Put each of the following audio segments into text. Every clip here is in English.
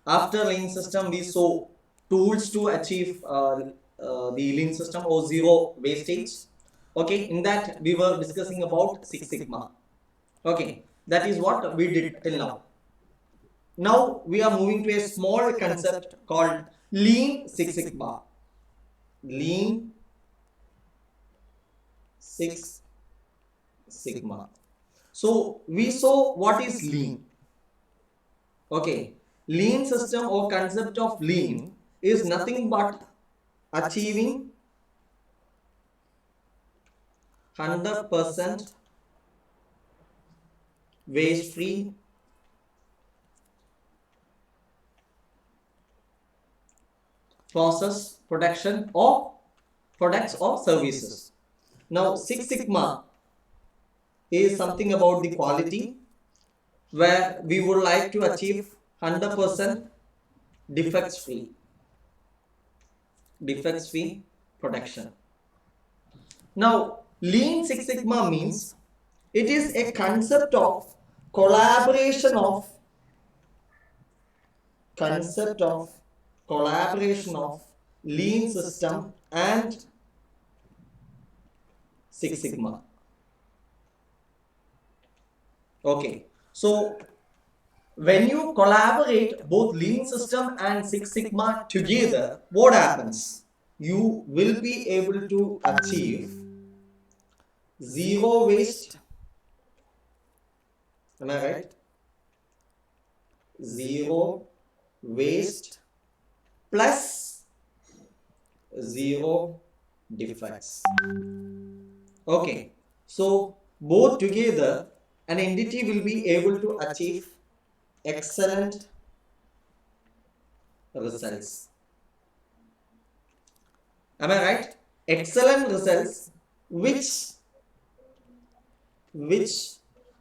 After lean system, we saw tools to achieve the lean system or zero wastage. Okay, in that we were discussing about Six Sigma. Okay, that is what we did till now. Now we are moving to a small concept called Lean Six Sigma. Lean Six Sigma. So we saw what is lean. Okay, lean system or concept of lean is nothing but achieving 100% waste free process production of products or services. Now Six Sigma is something about the quality, where we would like to achieve 100% defects free production. Now Lean Six Sigma means it is a concept of collaboration of lean system and Six Sigma. Okay, so when you collaborate both lean system and Six Sigma together, what happens? You will be able to achieve zero waste. Am I right? Zero waste plus zero defects. Okay, so both together an entity will be able to achieve excellent results. Am I right? Excellent results which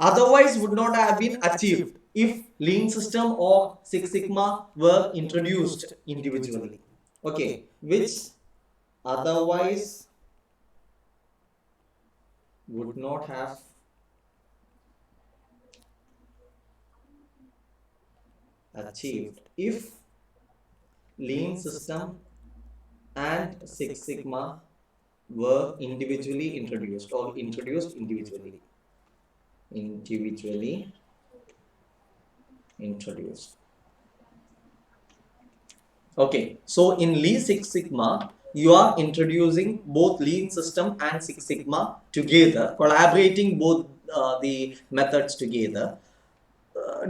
otherwise would not have been achieved if lean system or Six Sigma were introduced individually. Okay, which otherwise would not have achieved if lean system and Six Sigma were individually introduced or introduced individually. Okay, so in Lean Six Sigma, you are introducing both lean system and Six Sigma together, collaborating both the methods together,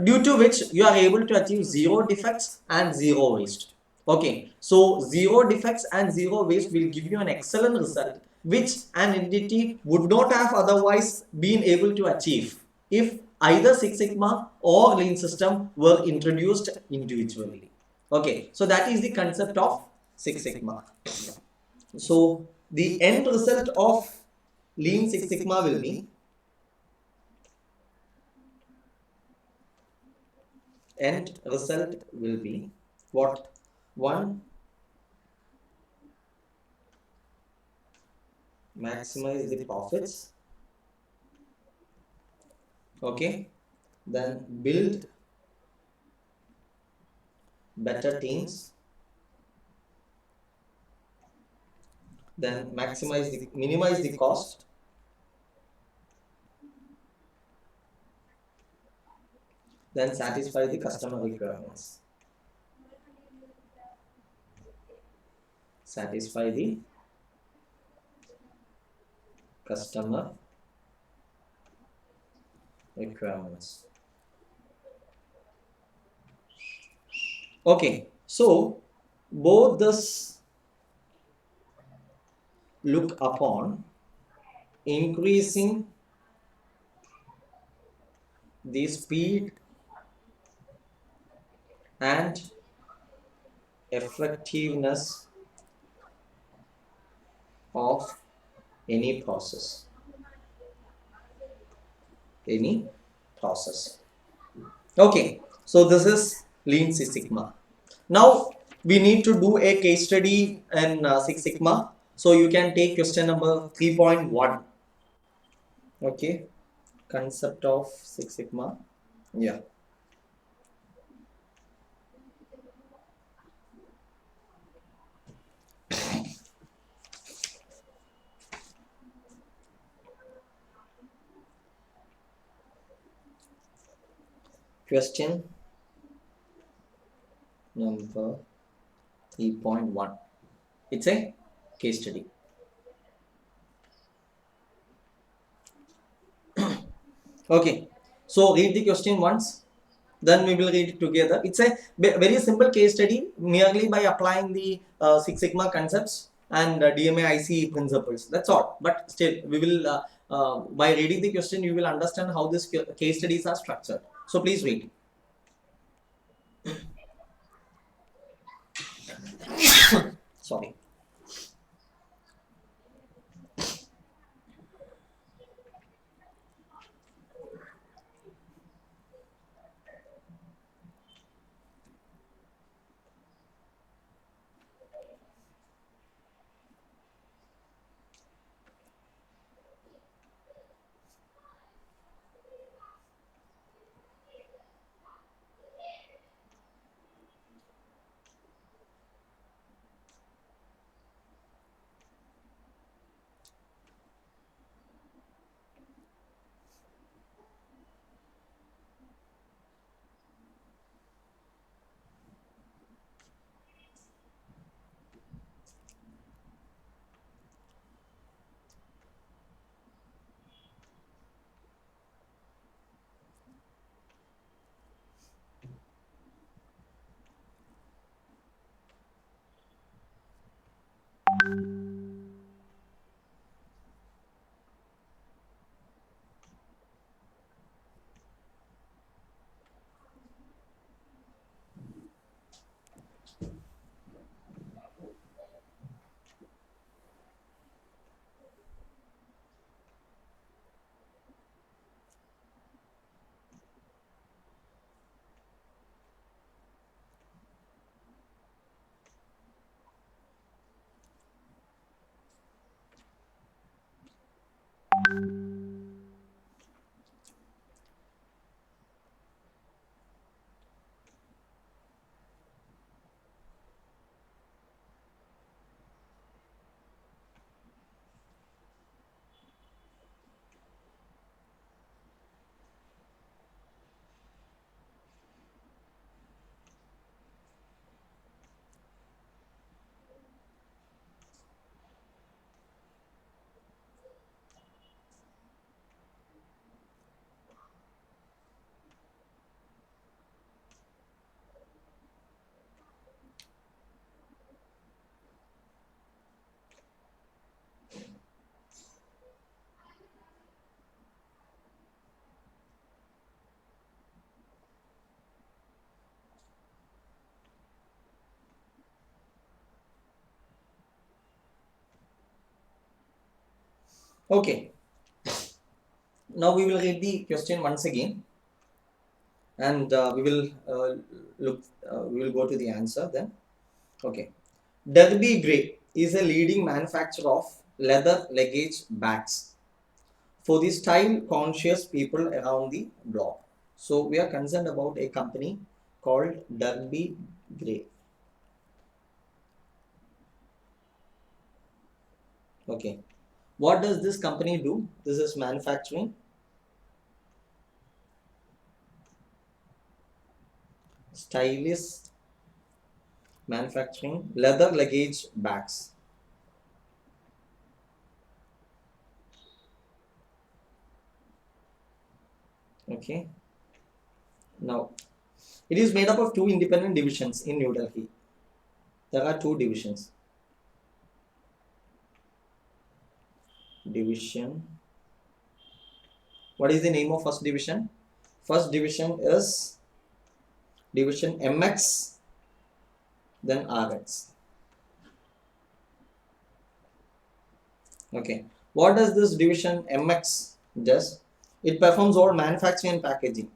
due to which you are able to achieve zero defects and zero waste. Okay, so zero defects and zero waste will give you an excellent result which an entity would not have otherwise been able to achieve if either Six Sigma or lean system were introduced individually. Okay, so that is the concept of Six Sigma. So the end result of Lean Six Sigma will be what? One, maximize the profits. Okay, then build better teams, then minimize the cost, then satisfy the customer requirements. Satisfy the customer requirements. Okay, so both this look upon increasing the speed and effectiveness of any process. Okay, so this is Lean Six Sigma. Now we need to do a case study in Six Sigma. So you can take question number 3.1. Okay, concept of Six Sigma. Yeah. Question number 3.1. It's a case study. Okay, so read the question once, then we will read it together. It's a very simple case study, merely by applying the Six Sigma concepts and DMAIC principles. That's all. But still, we will by reading the question, you will understand how these case studies are structured. So please read. Sorry. Okay. Now we will read the question once again, and we will look. We will go to the answer then. Okay. Derby Gray is a leading manufacturer of leather luggage bags for the style conscious people around the globe. So we are concerned about a company called Derby Gray. Okay. What does this company do? This is manufacturing stylish manufacturing leather luggage bags. Okay. Now, it is made up of two independent divisions in New Delhi. There are two divisions. Division. What is the name of first division? First division is division MX, then RX. Okay. What does this division MX does? It performs all manufacturing and packaging.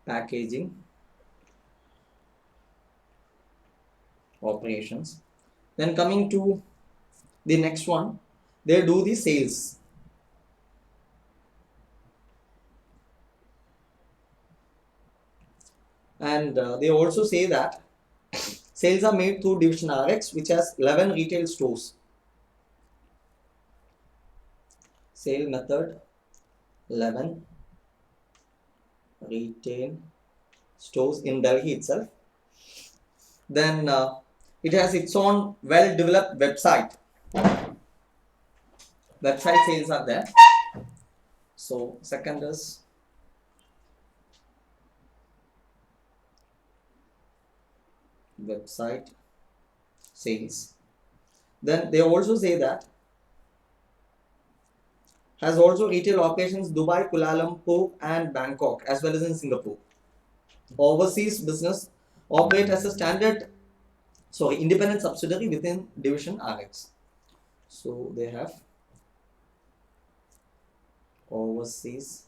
Packaging operations. Then coming to the next one, they do the sales. And they also say that sales are made through division RX, which has 11 retail stores. Sale method 11 retail stores in Delhi itself. Then it has its own well developed website. Website sales are there. So second is website sales. Then they also say that has also retail operations Dubai, Kuala Lumpur and Bangkok as well as in Singapore. Overseas business operate as a independent subsidiary within division RX. So they have overseas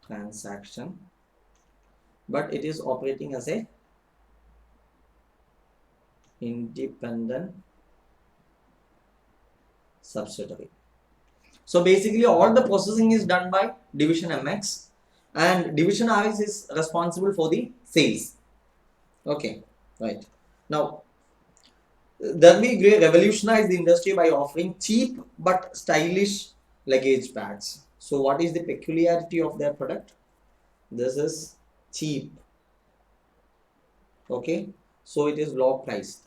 transaction, but it is operating as a independent subsidiary. So basically all the processing is done by division MX and division RX is responsible for the sales. Okay, right. Now Derby Gray revolutionized the industry by offering cheap but stylish luggage bags. So what is the peculiarity of their product? This is cheap. Okay, so it is low priced.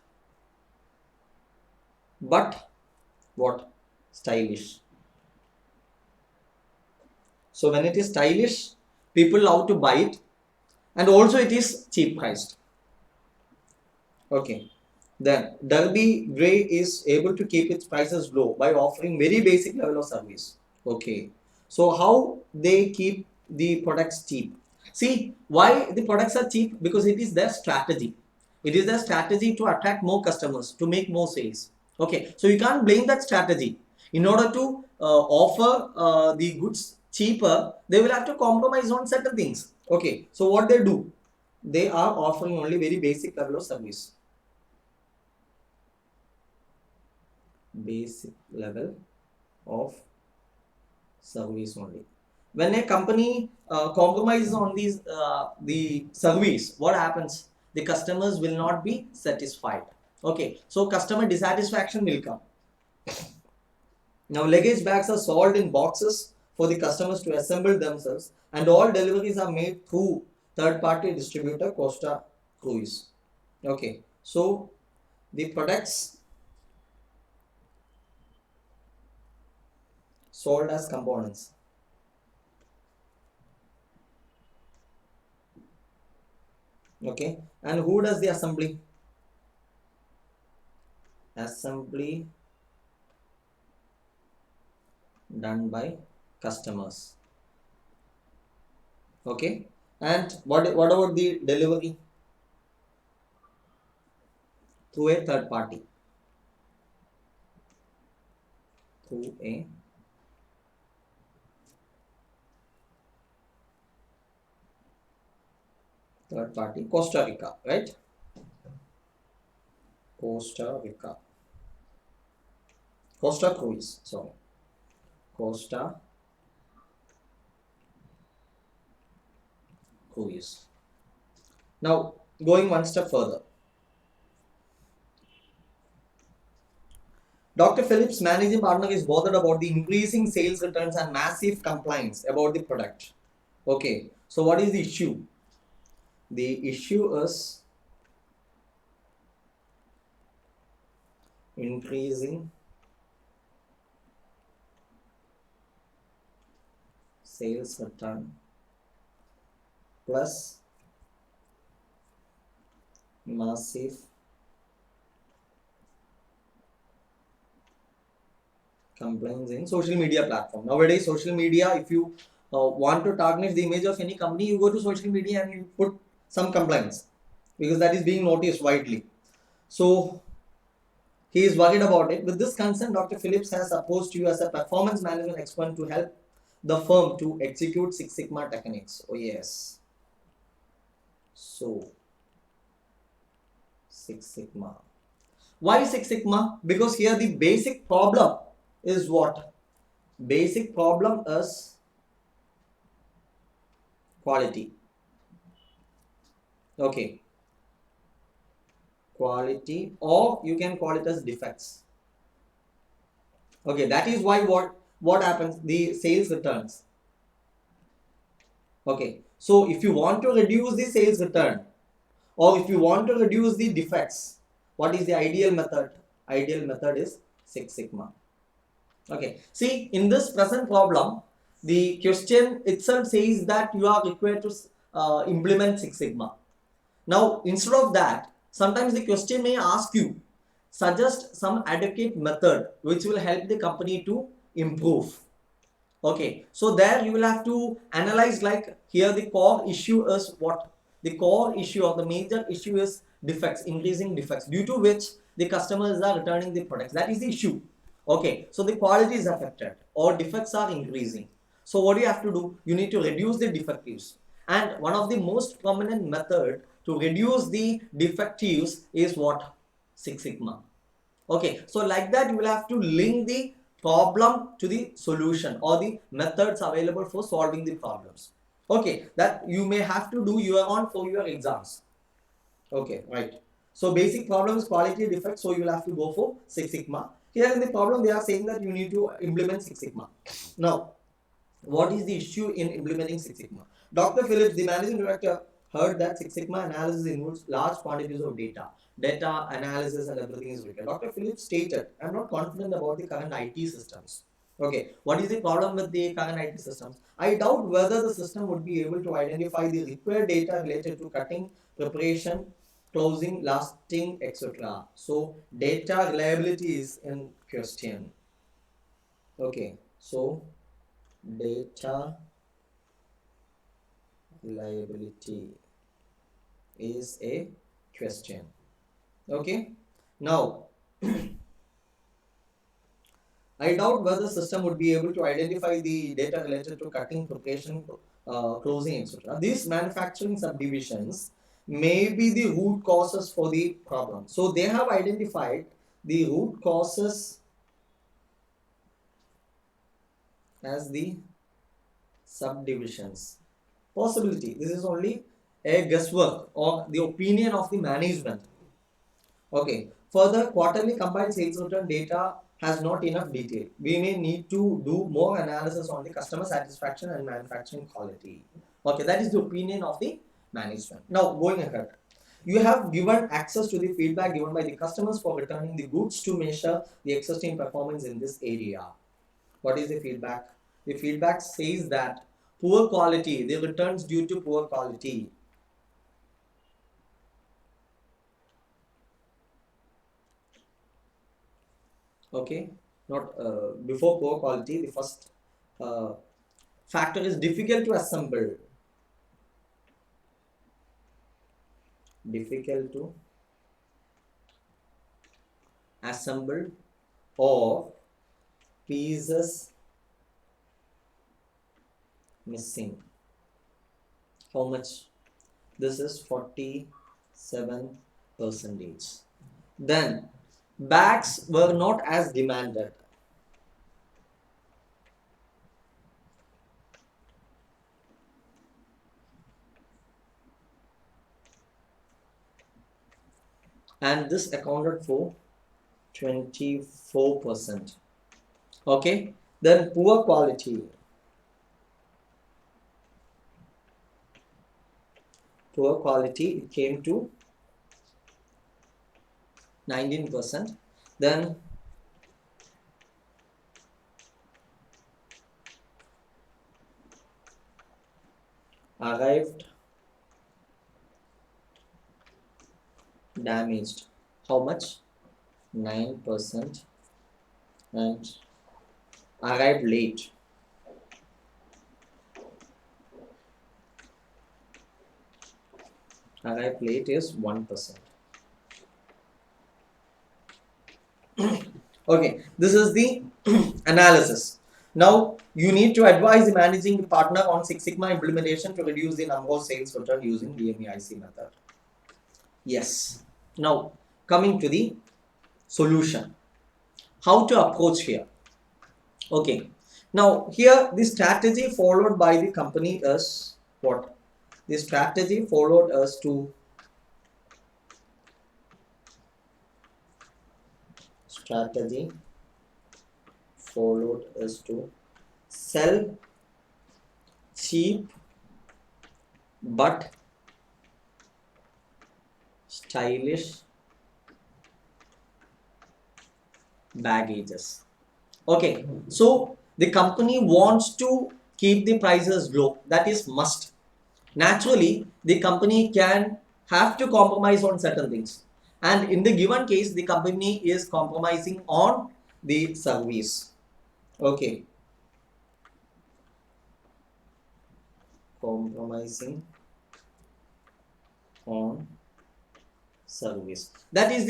But what? Stylish. So when it is stylish, people love to buy it, and also it is cheap priced. Okay. Then Derby Gray is able to keep its prices low by offering very basic level of service. Okay. So how they keep the products cheap? See why the products are cheap? Because it is their strategy. It is their strategy to attract more customers, to make more sales. Okay. So you can't blame that strategy. In order to offer the goods cheaper, they will have to compromise on certain things. Okay. So what they do? They are offering only very basic level of service. Basic level of service only. When a company compromises on the service, what happens? The customers will not be satisfied. Okay, so customer dissatisfaction will come. Now luggage bags are sold in boxes for the customers to assemble themselves, and all deliveries are made through third-party distributor Costa Cruise. Okay, so the products sold as components. Okay, and who does the assembly? Assembly done by customers. Okay, and what about the delivery? Through a third party. Through a third party. Costa Rica, right? Costa Rica. Costa Cruise, sorry. Costa Cruise. Now, going one step further. Dr. Phillips' managing partner is bothered about the increasing sales returns and massive complaints about the product. Okay, so what is the issue? The issue is increasing sales return plus massive complaints in social media platform. Nowadays, social media, if you want to tarnish the image of any company, you go to social media and you put some complaints because that is being noticed widely. So he is worried about it. With this concern, Dr. Phillips has approached you as a performance management expert to help the firm to execute Six Sigma techniques. Oh yes. So Six Sigma. Why Six Sigma? Because here the basic problem is what? Basic problem is quality. Okay. Quality, or you can call it as defects. Okay, that is why what happens, the sales returns. Okay, so if you want to reduce the sales return, or if you want to reduce the defects, what is the ideal method? Ideal method is Six Sigma. Okay, see, in this present problem, the question itself says that you are required to implement Six Sigma. Now, instead of that, sometimes the question may ask you, suggest some adequate method which will help the company to improve. Okay, so there you will have to analyze, like here the core issue is what? The core issue or the major issue is defects, increasing defects, due to which the customers are returning the products. That is the issue. Okay, so the quality is affected or defects are increasing. So what do you have to do? You need to reduce the defectives. And one of the most prominent method to reduce the defectives is what? Six Sigma. Okay, so like that you will have to link the problem to the solution or the methods available for solving the problems. Okay, that you may have to do your own for your exams. Okay, right. So basic problems, quality defects, so you will have to go for Six Sigma. Here in the problem they are saying that you need to implement Six Sigma. Now, what is the issue in implementing Six Sigma? Dr. Phillips, the managing director, heard that Six Sigma analysis involves large quantities of data. Data analysis and everything is required. Dr. Phillips stated, I'm not confident about the current IT systems. Okay, what is the problem with the current IT systems? I doubt whether the system would be able to identify the required data related to cutting, preparation, closing, lasting, etc. So, data reliability is in question. Okay, so data reliability is a question. Okay, now I doubt whether the system would be able to identify the data related to cutting, preparation, closing, etc. These manufacturing subdivisions may be the root causes for the problem. So they have identified the root causes as the subdivisions. Possibility. This is only a guesswork or the opinion of the management. Okay. Further, quarterly combined sales return data has not enough detail. We may need to do more analysis on the customer satisfaction and manufacturing quality. Okay, that is the opinion of the management. Now, going ahead, you have given access to the feedback given by the customers for returning the goods to measure the existing performance in this area. What is the feedback? The feedback says that poor quality, the returns due to poor quality. Okay, not before poor quality, the first uh, factor is difficult to assemble. Difficult to assemble or pieces missing. How much? This is 47%. Then bags were not as demanded. And this accounted for 24%. Okay, then poor quality. Poor quality, it came to 19%. Then arrived damaged. How much? 9%. And arrived late. Arrived late is 1%. Okay, this is the analysis. Now you need to advise the managing partner on Six Sigma implementation to reduce the number of sales return using DMAIC method. Yes. Now coming to the solution. How to approach here? Okay. Now here the strategy followed by the company is what? The strategy followed us to strategy followed is to sell cheap but stylish baggages. Okay, so the company wants to keep the prices low. That is must. Naturally, the company can have to compromise on certain things. And in the given case, the company is compromising on the service. Okay, compromising on service. That is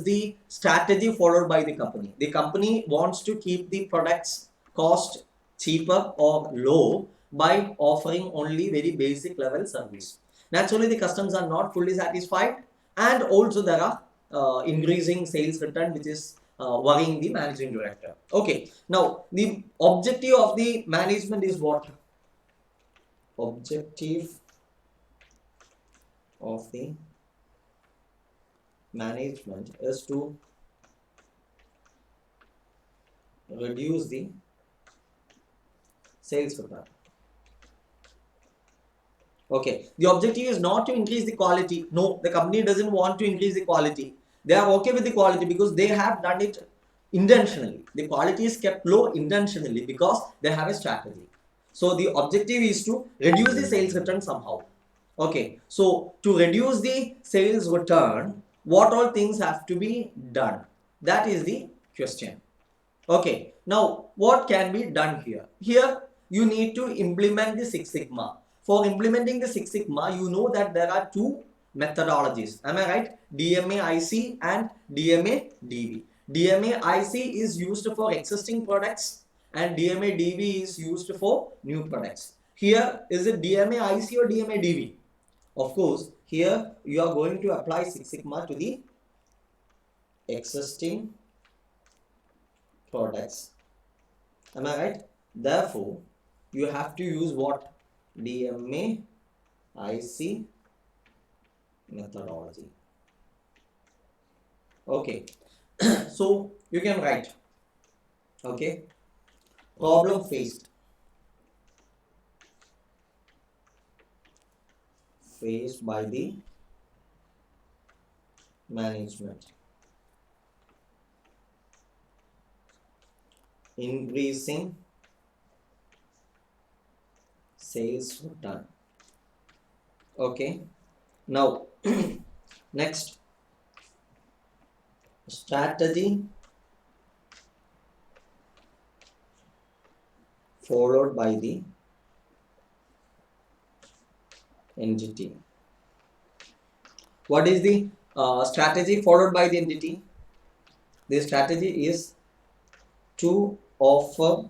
the strategy followed by the company. The company wants to keep the products cost cheaper or low by offering only very basic level service. Naturally, the customers are not fully satisfied, and also there are increasing sales return, which is worrying the managing director. Okay, now the objective of the management is what? Objective of the management is to reduce the sales return. Okay, the objective is not to increase the quality. No, the company doesn't want to increase the quality. They are okay with the quality because they have done it intentionally. The quality is kept low intentionally because they have a strategy. So the objective is to reduce the sales return somehow. Okay, so to reduce the sales return, what all things have to be done? That is the question. Okay, now what can be done here? Here you need to implement the Six Sigma. For implementing the Six Sigma, you know that there are two methodologies. Am I right? DMAIC and DMADV. DMAIC is used for existing products and DMADV is used for new products. Here is it DMAIC or DMADV? Of course, here you are going to apply Six Sigma to the existing products. Am I right? Therefore, you have to use what? DMAIC methodology. Okay. So you can write. Okay. Problem faced by the management. Increasing sales return. Okay, now next, strategy followed by the entity. What is the strategy followed by the entity? The strategy is to offer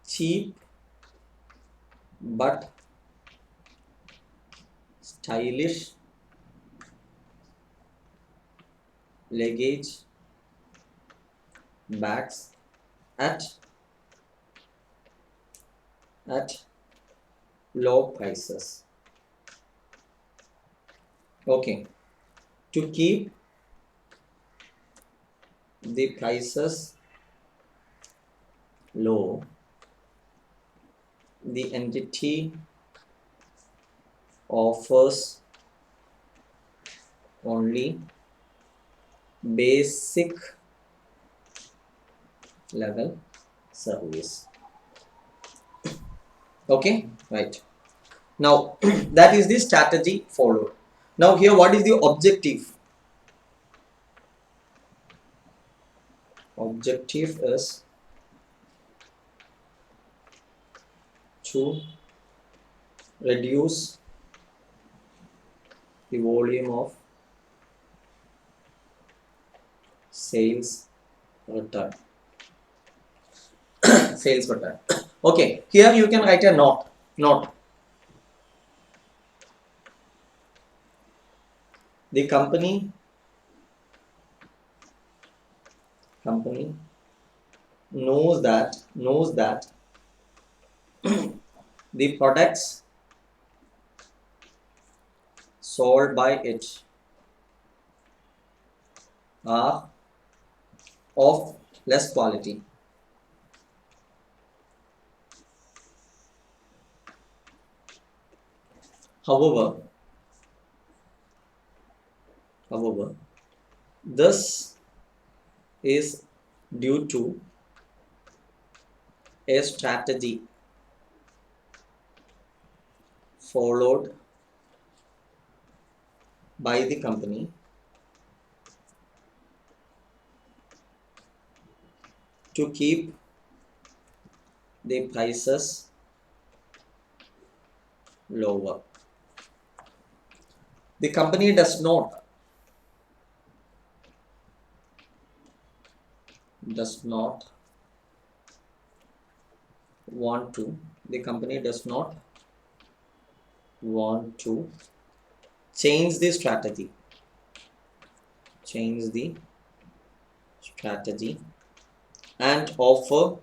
cheap but stylish luggage bags at low prices. Okay, to keep the prices low, the entity offers only basic level service. Okay, right. Now that is the strategy followed. Now here, what is the objective? Objective is to reduce the volume of sales return. Sales return. Okay, here you can write a note. The company knows that the products sold by it are of less quality. However, this is due to a strategy followed by the company to keep the prices lower. The company does not want to change the strategy and offer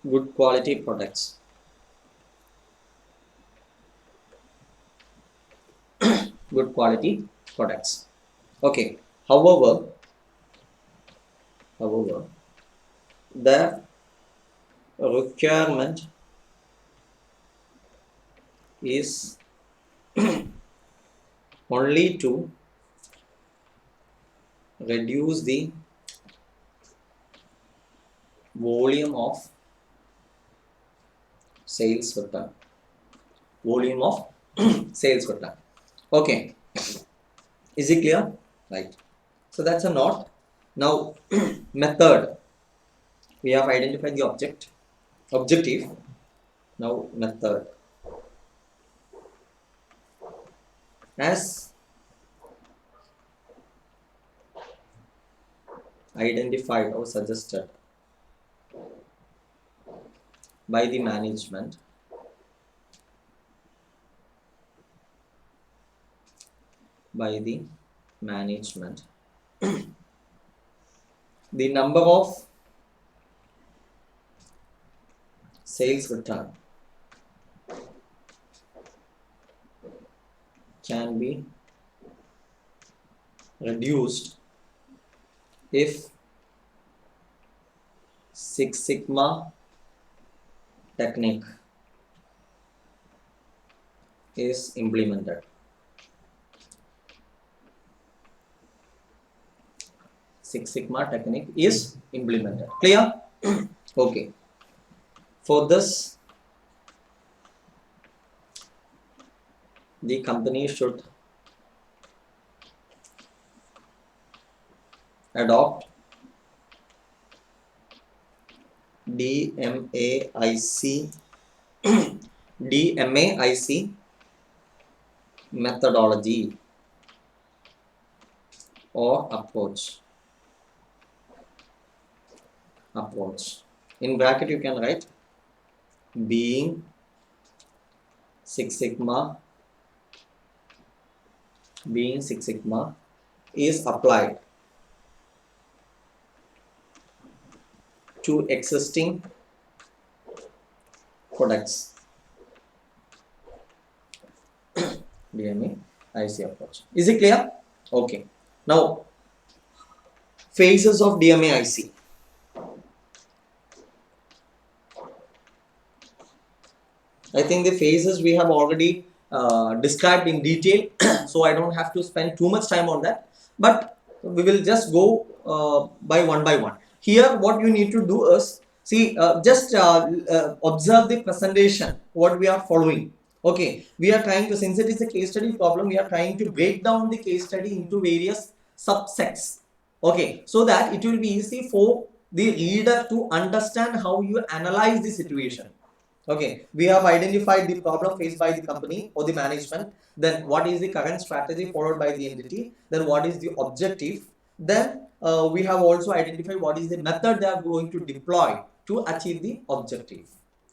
good quality products. Okay. However, the requirement is only to reduce the volume of sales return. Okay. Is it clear? Right. So that's a note. Now, method. We have identified the objective. Now, method. As identified or suggested by the management, the number of sales return can be reduced if Six Sigma technique is implemented. Clear? Okay. For this, the company should adopt DMAIC methodology or approach. In bracket you can write being Six Sigma is applied to existing products. DMAIC approach. Is it clear? Okay. Now, phases of DMAIC. I think the phases we have already described in detail, so I don't have to spend too much time on that. But we will just go by one. Here, what you need to do is just observe the presentation. What we are following. Okay, we are trying to, since it is a case study problem, we are trying to break down the case study into various subsets. Okay, so that it will be easy for the reader to understand how you analyze the situation. Okay, we have identified the problem faced by the company or the management. Then what is the current strategy followed by the entity? Then what is the objective? Then we have also identified what is the method they are going to deploy to achieve the objective.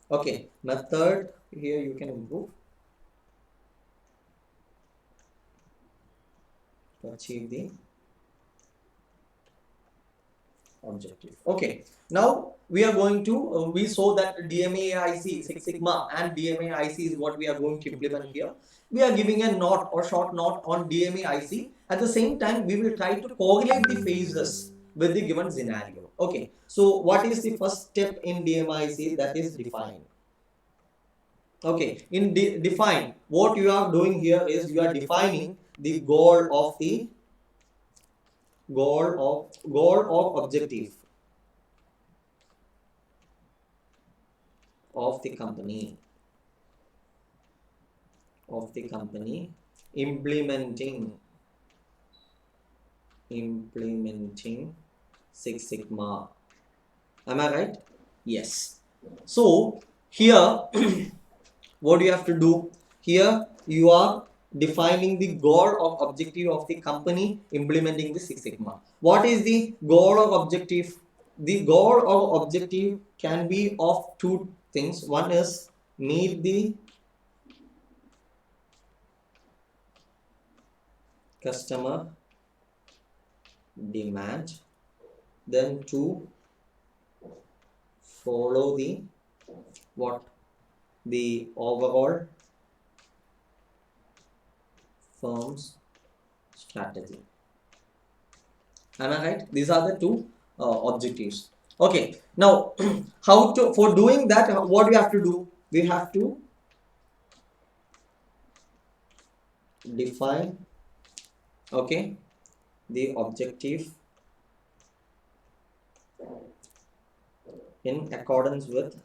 Okay, method here you can improve. To achieve the objective. Okay, now we are going to we saw that DMAIC, Six Sigma and DMAIC is what we are going to implement here. We are giving a note or short note on DMAIC At the same time, we will try to correlate the phases with the given scenario. Okay, so what is the first step in DMAIC? That is define. Okay, in define, what you are doing here is you are defining the goal of objective of the company implementing Six Sigma. Am I right? Yes. So here what do you have to do? Here you are defining the goal or objective of the company implementing the Six Sigma. What is the goal or objective? The goal or objective can be of two things. One is meet the customer demand, then two, follow the overall firm's strategy. Am I right? These are the two objectives. Okay, now for doing that, what we have to do? We have to define, okay, the objective in accordance with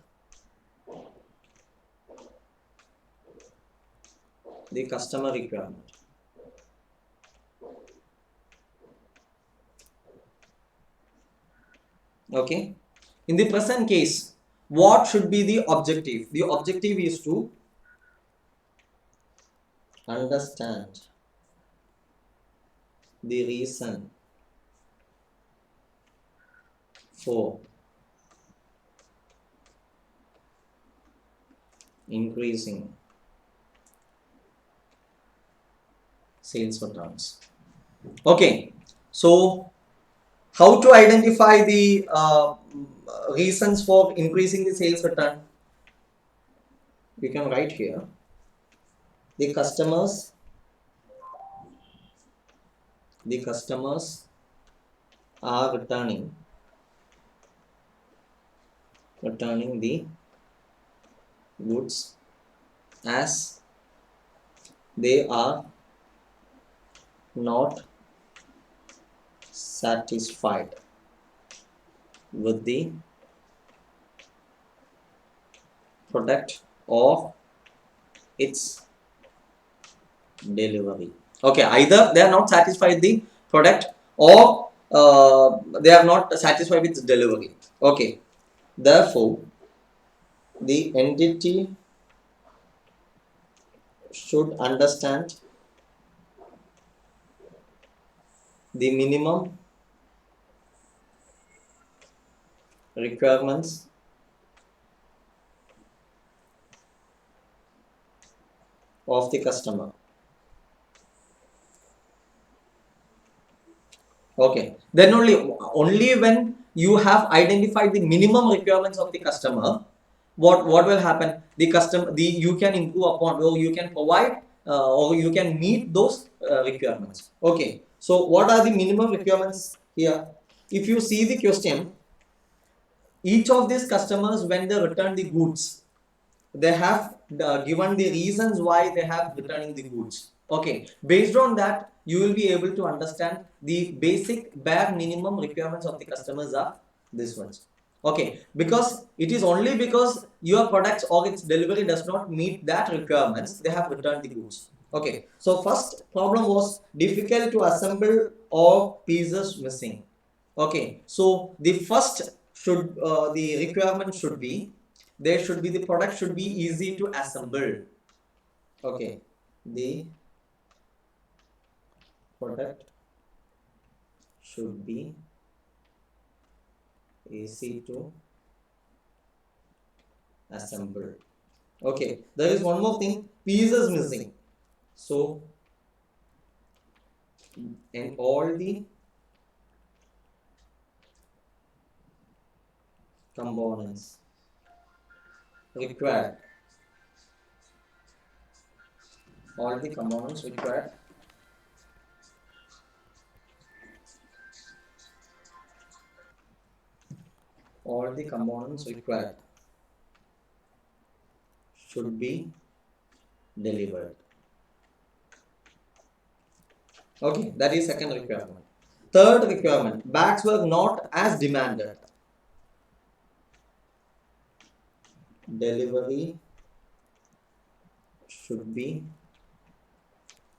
the customer requirement. Okay, in the present case, what should be the objective? The objective is to understand the reason for increasing sales returns. Okay, so how to identify the reasons for increasing the sales return? We can write here the customers are returning the goods as they are not satisfied with the product or its delivery. Okay, either they are not satisfied with the product or they are not satisfied with its delivery. Okay, therefore the entity should understand the minimum requirements of the customer. Okay, then only when you have identified the minimum requirements of the customer, what will happen? You can improve upon, or you can provide, or you can meet those requirements. Okay, so what are the minimum requirements here? If you see the question, each of these customers, when they return the goods, they have given the reasons why they have returning the goods. Okay, based on that, you will be able to understand the basic bare minimum requirements of the customers are this ones. Okay, because it is only because your products or its delivery does not meet that requirements, they have returned the goods. Okay, so first problem was difficult to assemble or pieces missing. Okay, so the first the requirement should be, the product should be easy to assemble. Okay, the product should be easy to assemble. Okay, there is one more thing, pieces missing. So in all the components required, all the components required should be delivered. Okay, that is second requirement. Third requirement, bags were not as demanded. Delivery should be,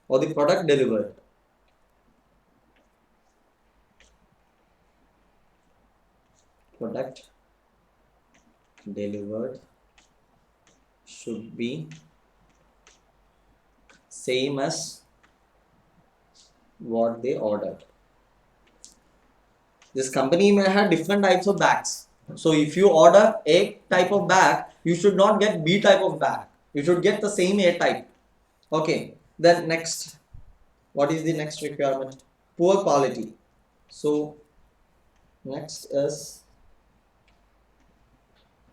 or the product delivered should be same as what they ordered. This company may have different types of bags. So if you order A type of bag, you should not get B type of bag. You should get the same A type. Okay. Then next, what is the next requirement? Poor quality. So next is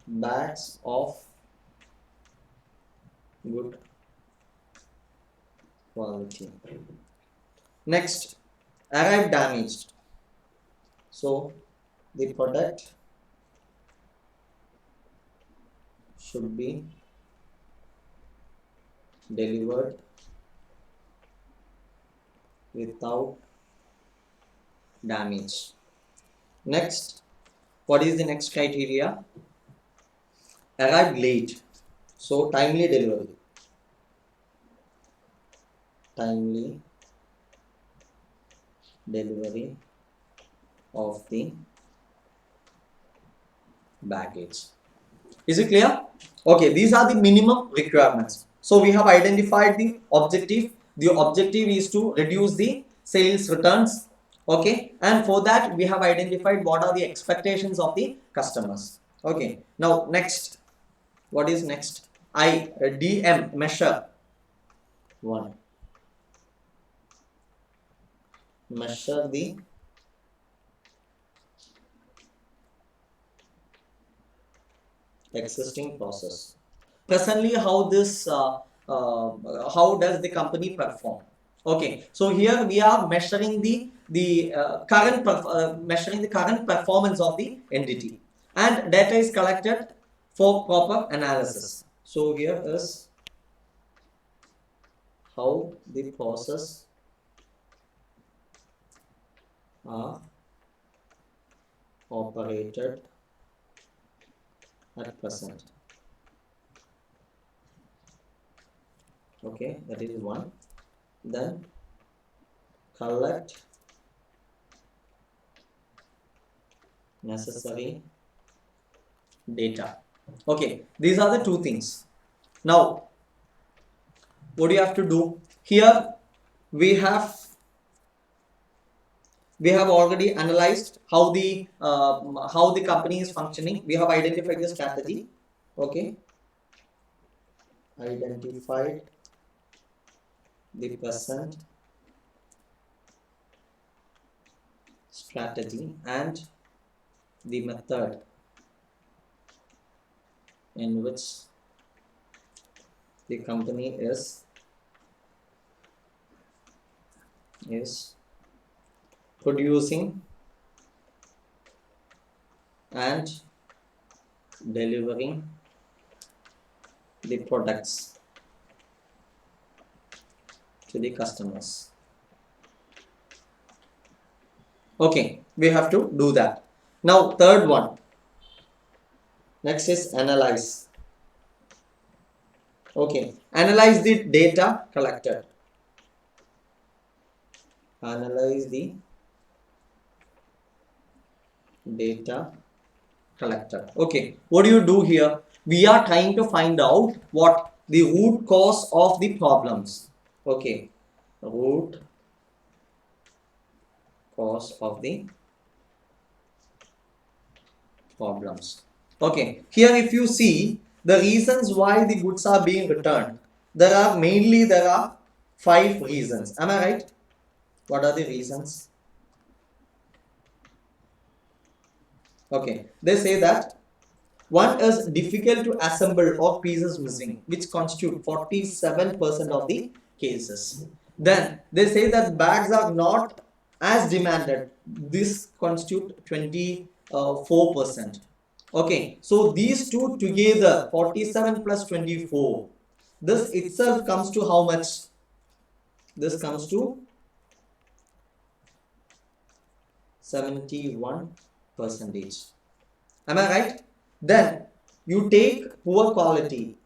bags of good quality. Next, arrived damaged. So the product should be delivered without damage. Next, what is the next criteria? Arrived late. So timely delivery. Timely delivery of the baggage. Is it clear? Okay, these are the minimum requirements. So we have identified the objective. The objective is to reduce the sales returns. Okay, and for that we have identified what are the expectations of the customers. Okay, now next, what is next? DM measure 1. Measure the existing process. Presently, how does the company perform? Okay, so here we are measuring the current performance of the entity, and data is collected for proper analysis. So here is how the process are operated at present. Okay, that is one. Then collect necessary data. Okay, these are the two things. Now, what do you have to do? Here we have already analyzed how the company is functioning. We have identified the strategy. Okay, identified the present strategy and the method in which the company is producing and delivering the products to the customers. Okay, we have to do that. Now, third one. Next is analyze. Okay, analyze the data collected. Analyze the data collected. Okay, what do you do here? We are trying to find out what the root cause of the problems. Okay, root cause of the problems. Okay, here if you see the reasons why the goods are being returned, there are 5 reasons. Am I right? What are the reasons? Okay, they say that one is difficult to assemble or pieces missing, which constitute 47% of the cases. Then they say that bags are not as demanded. This constitute 24%. Okay, so these two together, 47 plus 24, this itself comes to how much? This comes to 71 percentage. Am I right? Then you take poor quality.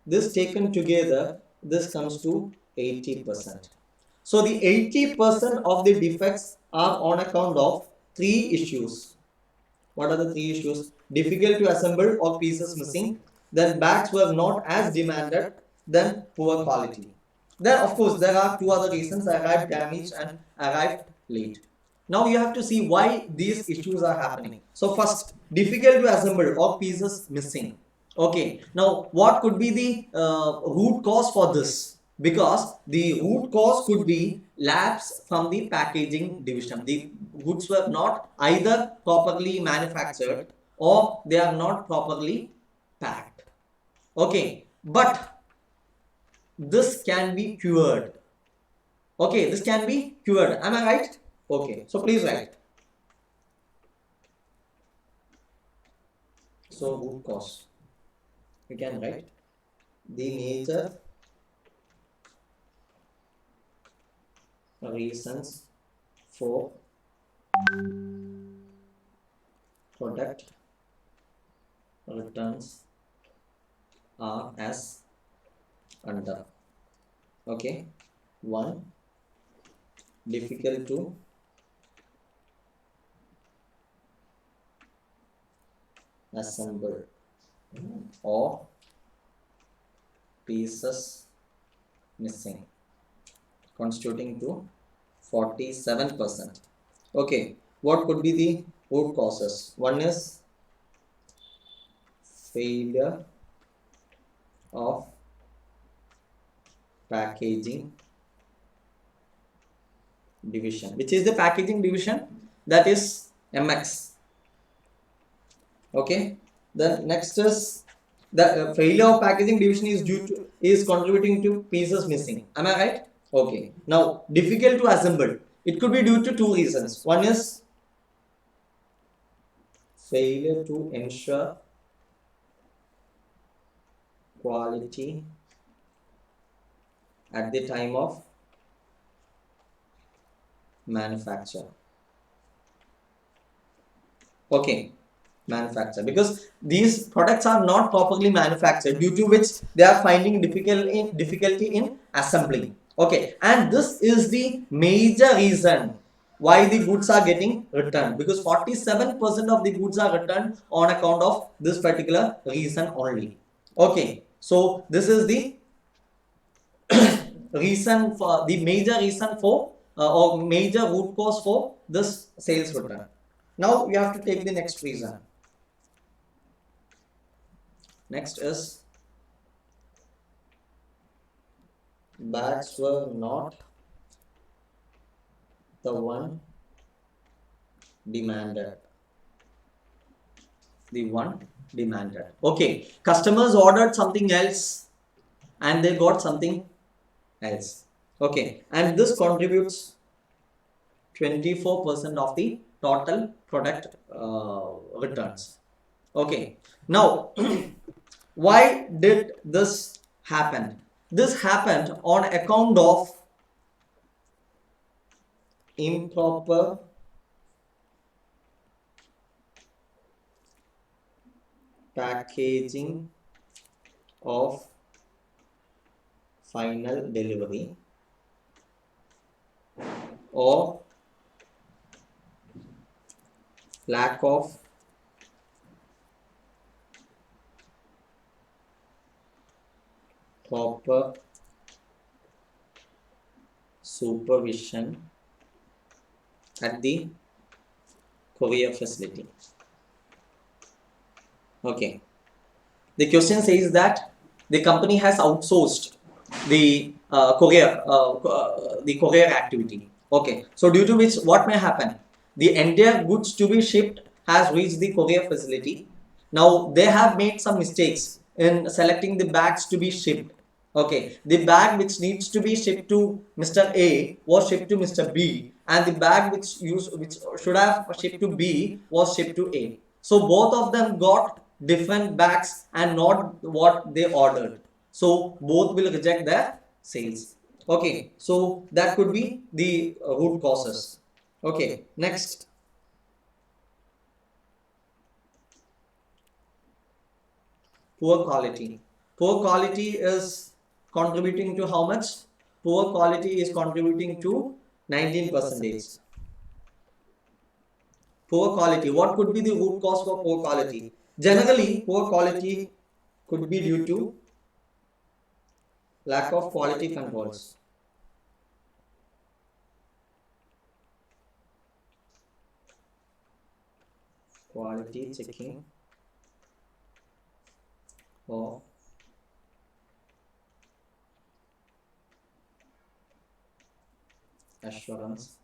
This taken together, this comes to 80%. So the 80% of the defects are on account of three issues. What are the three issues? Difficult to assemble or pieces missing. Then bags were not as demanded. Then poor quality. Then of course there are two other reasons: arrived damaged and arrived late. Now you have to see why these issues are happening. So first, difficult to assemble or pieces missing. Okay. Now what could be the root cause for this? Because the root cause could be lapse from the packaging division. The goods were not either properly manufactured or they are not properly packed. Okay, but this can be cured. Okay, this can be cured. Am I right? Okay, so please write. So root cause. We can write the major reasons for product returns are as under. Okay, 1, difficult to assemble or pieces missing, constituting to 47%. Okay, what could be the root causes? One is failure of packaging division. Which is the packaging division? That is MX. Okay. The next is the failure of packaging division is contributing to pieces missing. Am I right? Okay. Now difficult to assemble. It could be due to two reasons. One is failure to ensure quality at the time of manufacture. Okay, manufacture, because these products are not properly manufactured, due to which they are finding difficulty in assembling. Okay, and this is the major reason why the goods are getting returned, because 47% of the goods are returned on account of this particular reason only. Okay, so this is the reason for the major reason for or major root cause for this sales return. Now you have to take the next reason. Next is bags were not the one demanded. The one demanded. Okay, customers ordered something else and they got something else. Okay, and this contributes 24% of the total product returns. Okay, now why did this happen? This happened on account of improper packaging of final delivery or lack of proper supervision at the courier facility. Okay, the question says that the company has outsourced the courier activity. Okay, so due to which what may happen? The entire goods to be shipped has reached the courier facility. Now they have made some mistakes in selecting the bags to be shipped. Okay, the bag which needs to be shipped to Mr. A was shipped to Mr. B, and the bag which should have shipped to B was shipped to A. So both of them got different bags and not what they ordered. So both will reject their sales. Okay, so that could be the root causes. Okay, next. Poor quality. Poor quality is contributing to how much? Poor quality is contributing to 19%. Poor quality. What could be the root cause for poor quality? Generally, poor quality could be due to lack of quality controls. Quality checking or assurance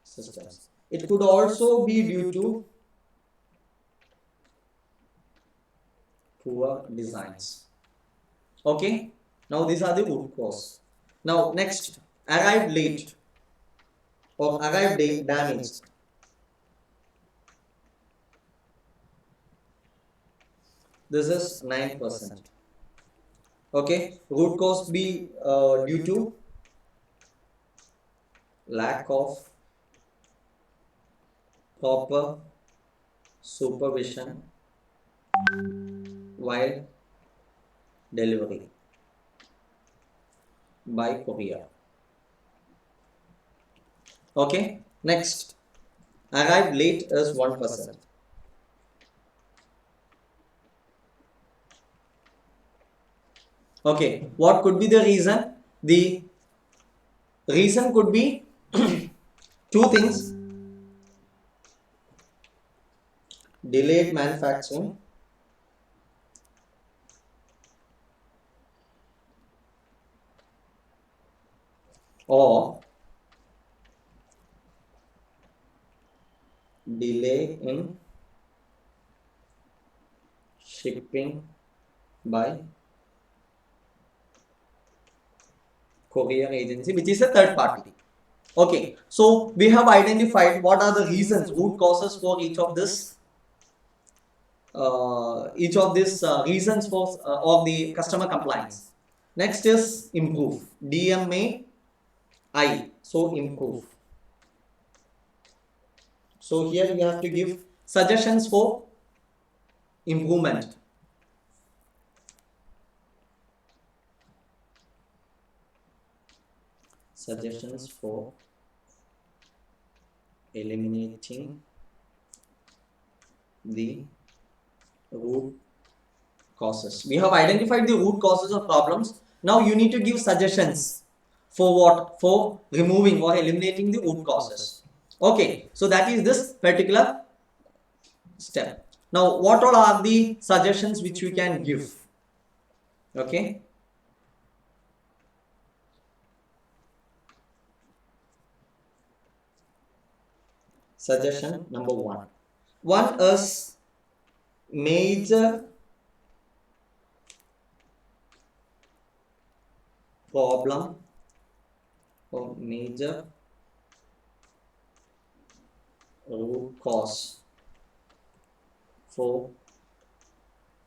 systems. It could also be due to poor designs. Okay, now these are the root cause. Now next, arrived late or arrived damaged. This is 9%. Okay, root cause be due to lack of proper supervision while delivery by courier. Okay, next, arrived late is 1%. Okay, what could be the reason? The reason could be two things: delayed manufacturing or delay in shipping by courier agency, which is a third party. Okay, so we have identified what are the reasons, root causes for each of this reasons for of the customer compliance. Next is improve, DMAI. So improve. So here you have to give suggestions for improvement. Suggestions for eliminating the root causes. We have identified the root causes of problems. Now you need to give suggestions for what? For removing or eliminating the root causes. Okay, so that is this particular step. Now what all are the suggestions which we can give? Okay. Suggestion number one. One is major problem or major root cause for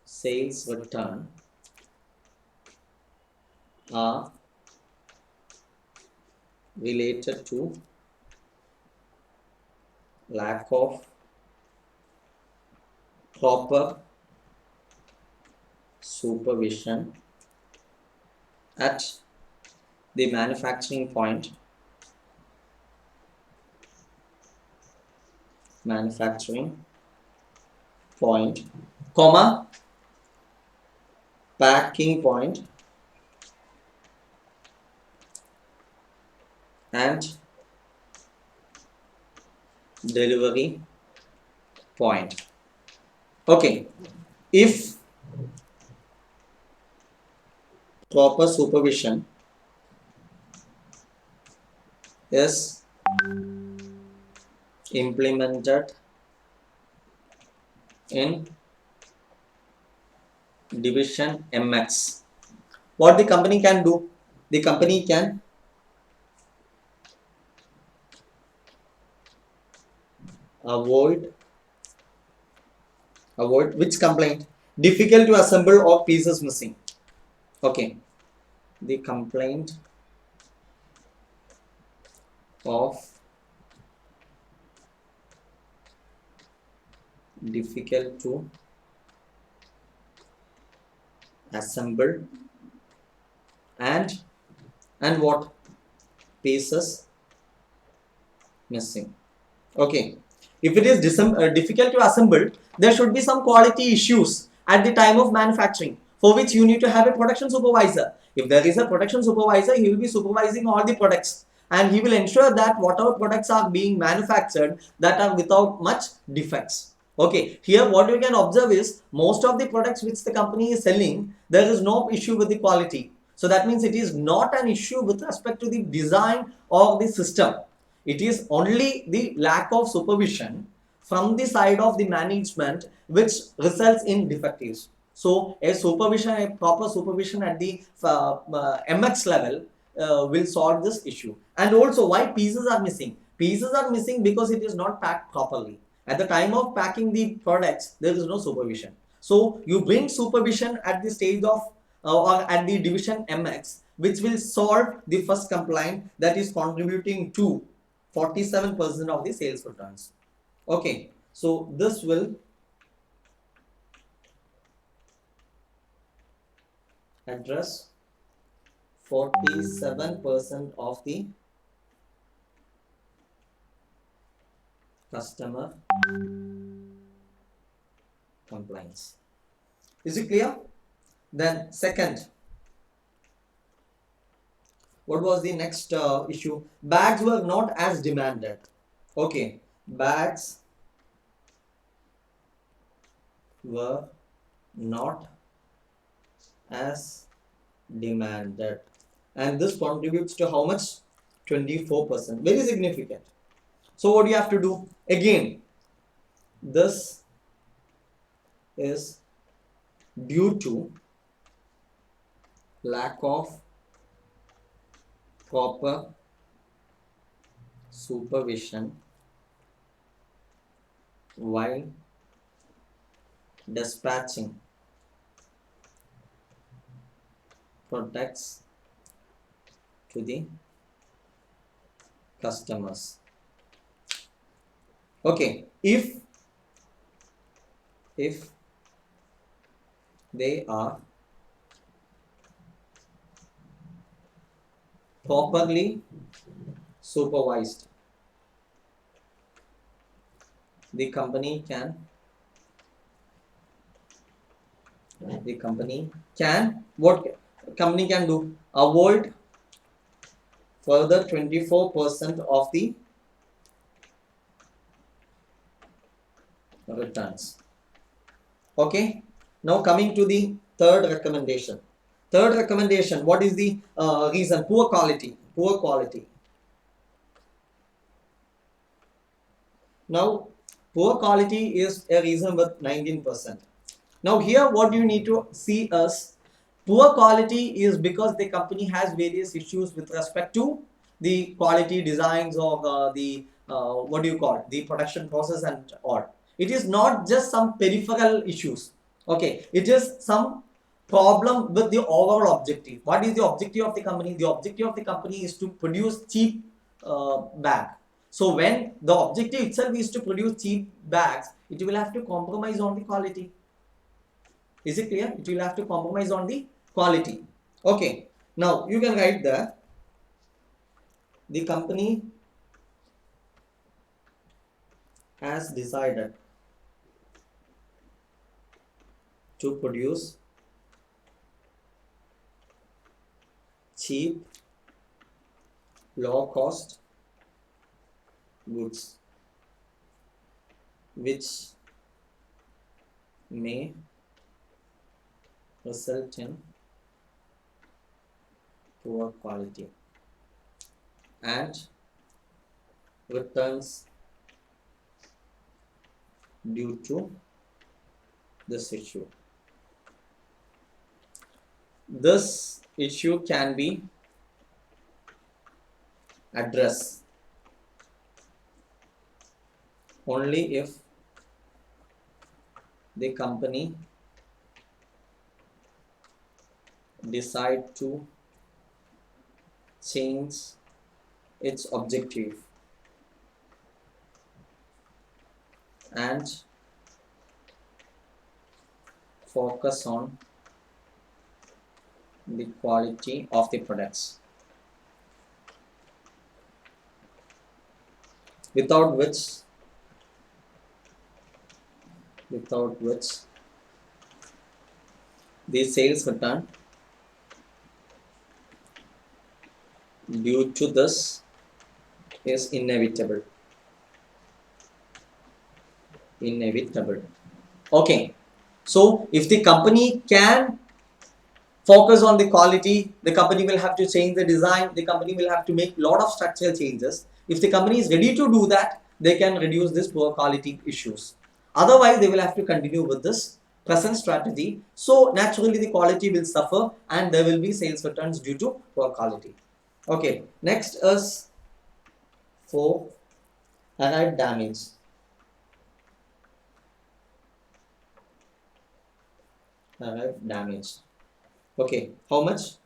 sales return are related to lack of proper supervision at the manufacturing point, comma, packing point, and delivery point. Okay, if proper supervision is implemented in division MX, what the company can do? The company can avoid Avoid which complaint? Difficult to assemble or pieces missing. Okay, the complaint of difficult to assemble and what? Pieces missing. Okay, if it is difficult to assemble, there should be some quality issues at the time of manufacturing, for which you need to have a production supervisor. If there is a production supervisor, he will be supervising all the products, and he will ensure that whatever products are being manufactured, that are without much defects. Okay, here what you can observe is most of the products which the company is selling, there is no issue with the quality. So that means it is not an issue with respect to the design or the system. It is only the lack of supervision from the side of the management which results in defectives. So a proper supervision at the MX level will solve this issue. And also, why pieces are missing? Pieces are missing because it is not packed properly. At the time of packing the products, there is no supervision. So you bring supervision at the stage of or at the division MX, which will solve the first complaint, that is contributing to 47% of the sales returns. Okay, so this will address 47% of the customer complaints. Is it clear? Then second, what was the next issue? Bags were not as demanded. Okay, bags were not as demanded, and this contributes to how much? 24%. Very significant. So what do you have to do? Again, this is due to lack of proper supervision while dispatching products to the customers. Okay, if they are properly supervised, the company can what company can do? Avoid further 24% of the returns. Okay, now coming to the third recommendation. Third recommendation, what is the reason? Poor quality. Now poor quality is a reason with 19%. Now here what you need to see is poor quality is because the company has various issues with respect to the quality designs or the what do you call it? The production process and all. It is not just some peripheral issues. Okay, it is some problem with the overall objective. What is the objective of the company? The objective of the company is to produce cheap bag. So when the objective itself is to produce cheap bags, it will have to compromise on the quality. Is it clear? It will have to compromise on the quality. Okay. Now you can write that the company has decided to produce cheap, low cost goods which may result in poor quality and returns due to this issue. This issue can be addressed only if the company decide to change its objective and focus on the quality of the products, without which the sales return due to this is inevitable. Okay, so if the company can focus on the quality, the company will have to change the design, the company will have to make a lot of structural changes. If the company is ready to do that, they can reduce this poor quality issues. Otherwise, they will have to continue with this present strategy. So naturally the quality will suffer and there will be sales returns due to poor quality. Okay, next is for arrived damage. Arrived damage. Okay, how much?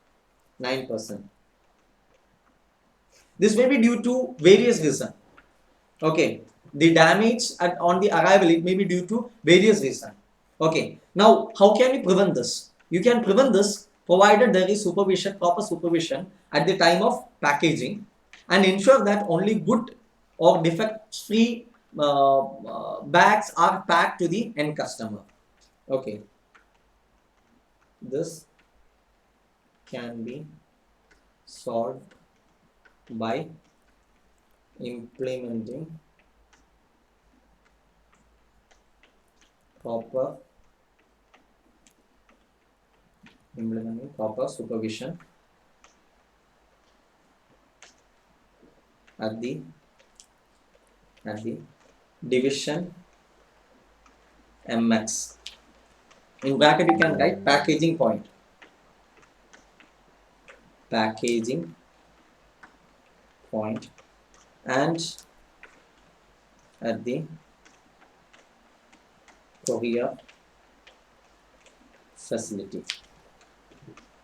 9%. This may be due to various reasons. Okay, the damage on the arrival, it may be due to various reasons. Okay, now how can you prevent this? You can prevent this provided there is supervision, proper supervision at the time of packaging, and ensure that only good or defect free bags are packed to the end customer. Okay, this can be solved by implementing proper supervision at the division MX. In bracket you can write packaging point. And at the courier facility.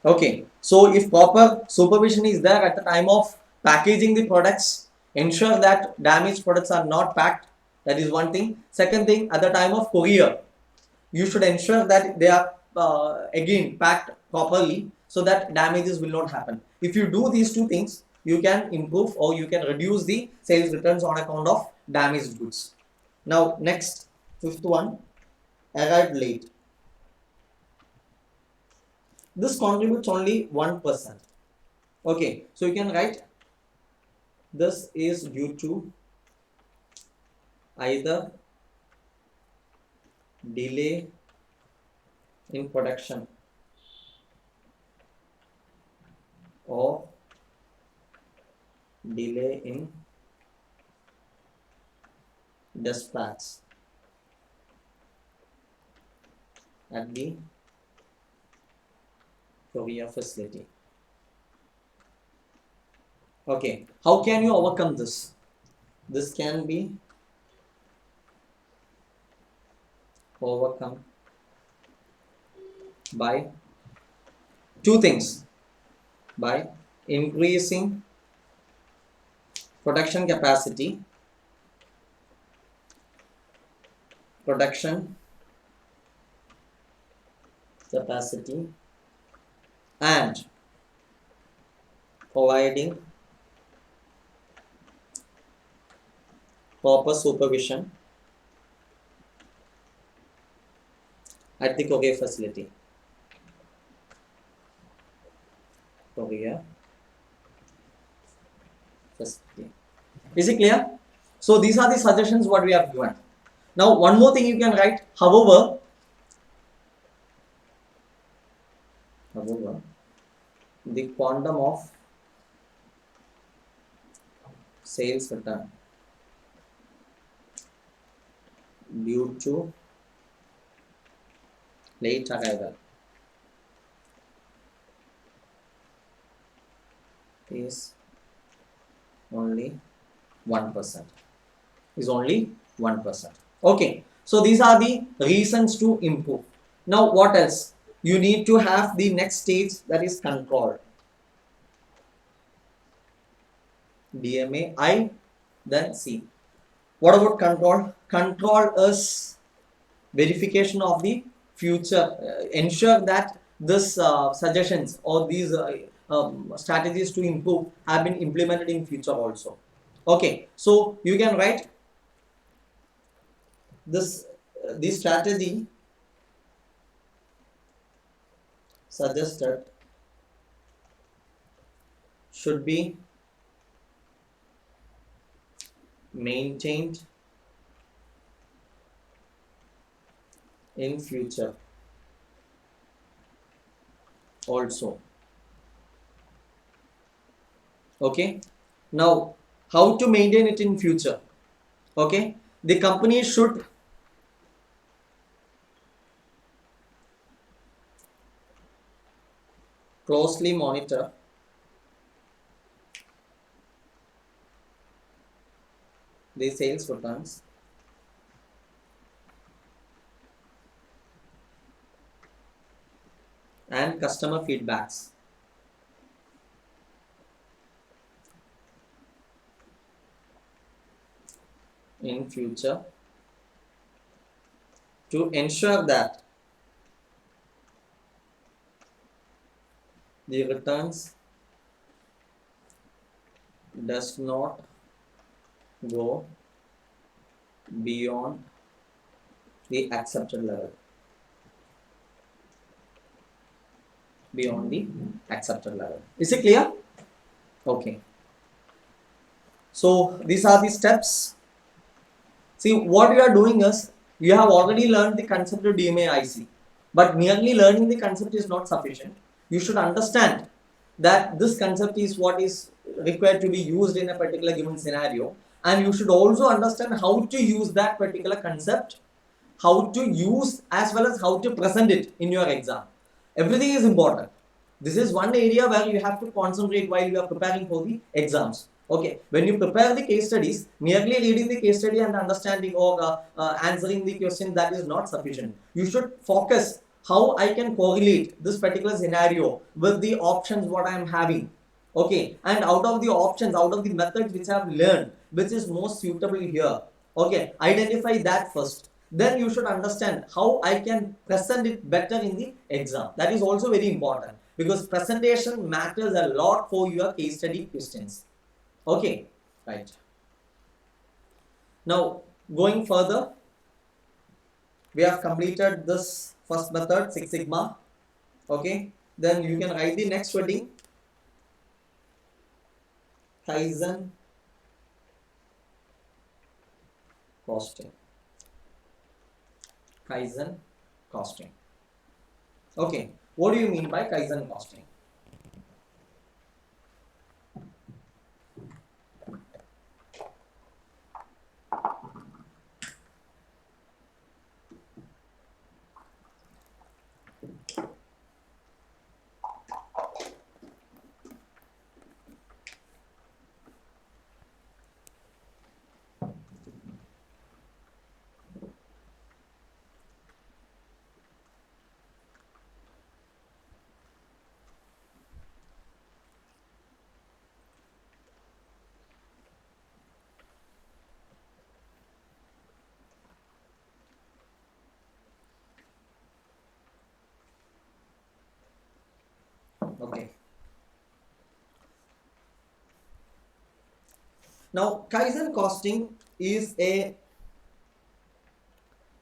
Okay, so if proper supervision is there at the time of packaging the products, ensure that damaged products are not packed. That is one thing. Second thing, at the time of courier, you should ensure that they are again packed properly so that damages will not happen. If you do these two things, you can improve or you can reduce the sales returns on account of damaged goods. Now next, fifth one, arrived late. This contributes only 1%. Okay, so you can write this is due to either delay in production or delay in dispatch at the courier facility. Okay, how can you overcome this? This can be overcome by two things: by increasing production capacity, and providing proper supervision at the courier facility. Is it clear? So these are the suggestions what we have given. Now one more thing you can write. However, the quantum of sales return due to late arrival is only 1%. Okay, So these are the reasons to improve. Now what else? You need to have the next stage, that is control. DMAI, then C. What about control? Control is verification of the future. Ensure that this suggestions or these strategies to improve have been implemented in future also. Okay, so you can write this strategy suggested should be maintained in future also. Okay, now how to maintain it in future? Okay, the company should closely monitor the sales returns and customer feedbacks in future to ensure that the returns does not go beyond the accepted level. Beyond the accepted level. Is it clear? Okay. So these are the steps. See, what you are doing is you have already learned the concept of DMAIC, but merely learning the concept is not sufficient. You should understand that this concept is what is required to be used in a particular given scenario, and you should also understand how to use that particular concept, how to use as well as how to present it in your exam. Everything is important. This is one area where you have to concentrate while you are preparing for the exams. Okay, when you prepare the case studies, merely reading the case study and understanding or answering the question, that is not sufficient. You should focus how I can correlate this particular scenario with the options what I am having. Okay, and out of the options, out of the methods which I have learned, which is most suitable here. Okay, identify that first. Then you should understand how I can present it better in the exam. That is also very important because presentation matters a lot for your case study questions. Okay, right. Now, going further, we have completed this first method, Six Sigma. Okay, then you can write the next wording, Kaizen Costing. Kaizen Costing. Okay, what do you mean by Kaizen Costing? Okay. Now, Kaizen costing is a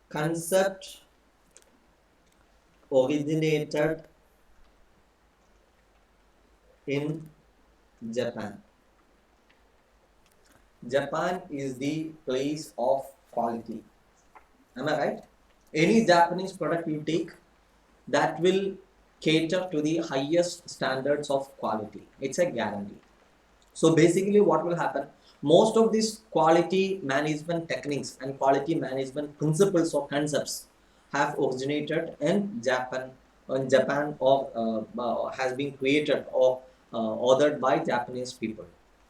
concept originated in Japan. Japan is the place of quality. Am I right? Any Japanese product you take, that will cater to the highest standards of quality. It's a guarantee. So basically what will happen, most of these quality management techniques and quality management principles or concepts have originated in Japan or has been created or authored by Japanese people.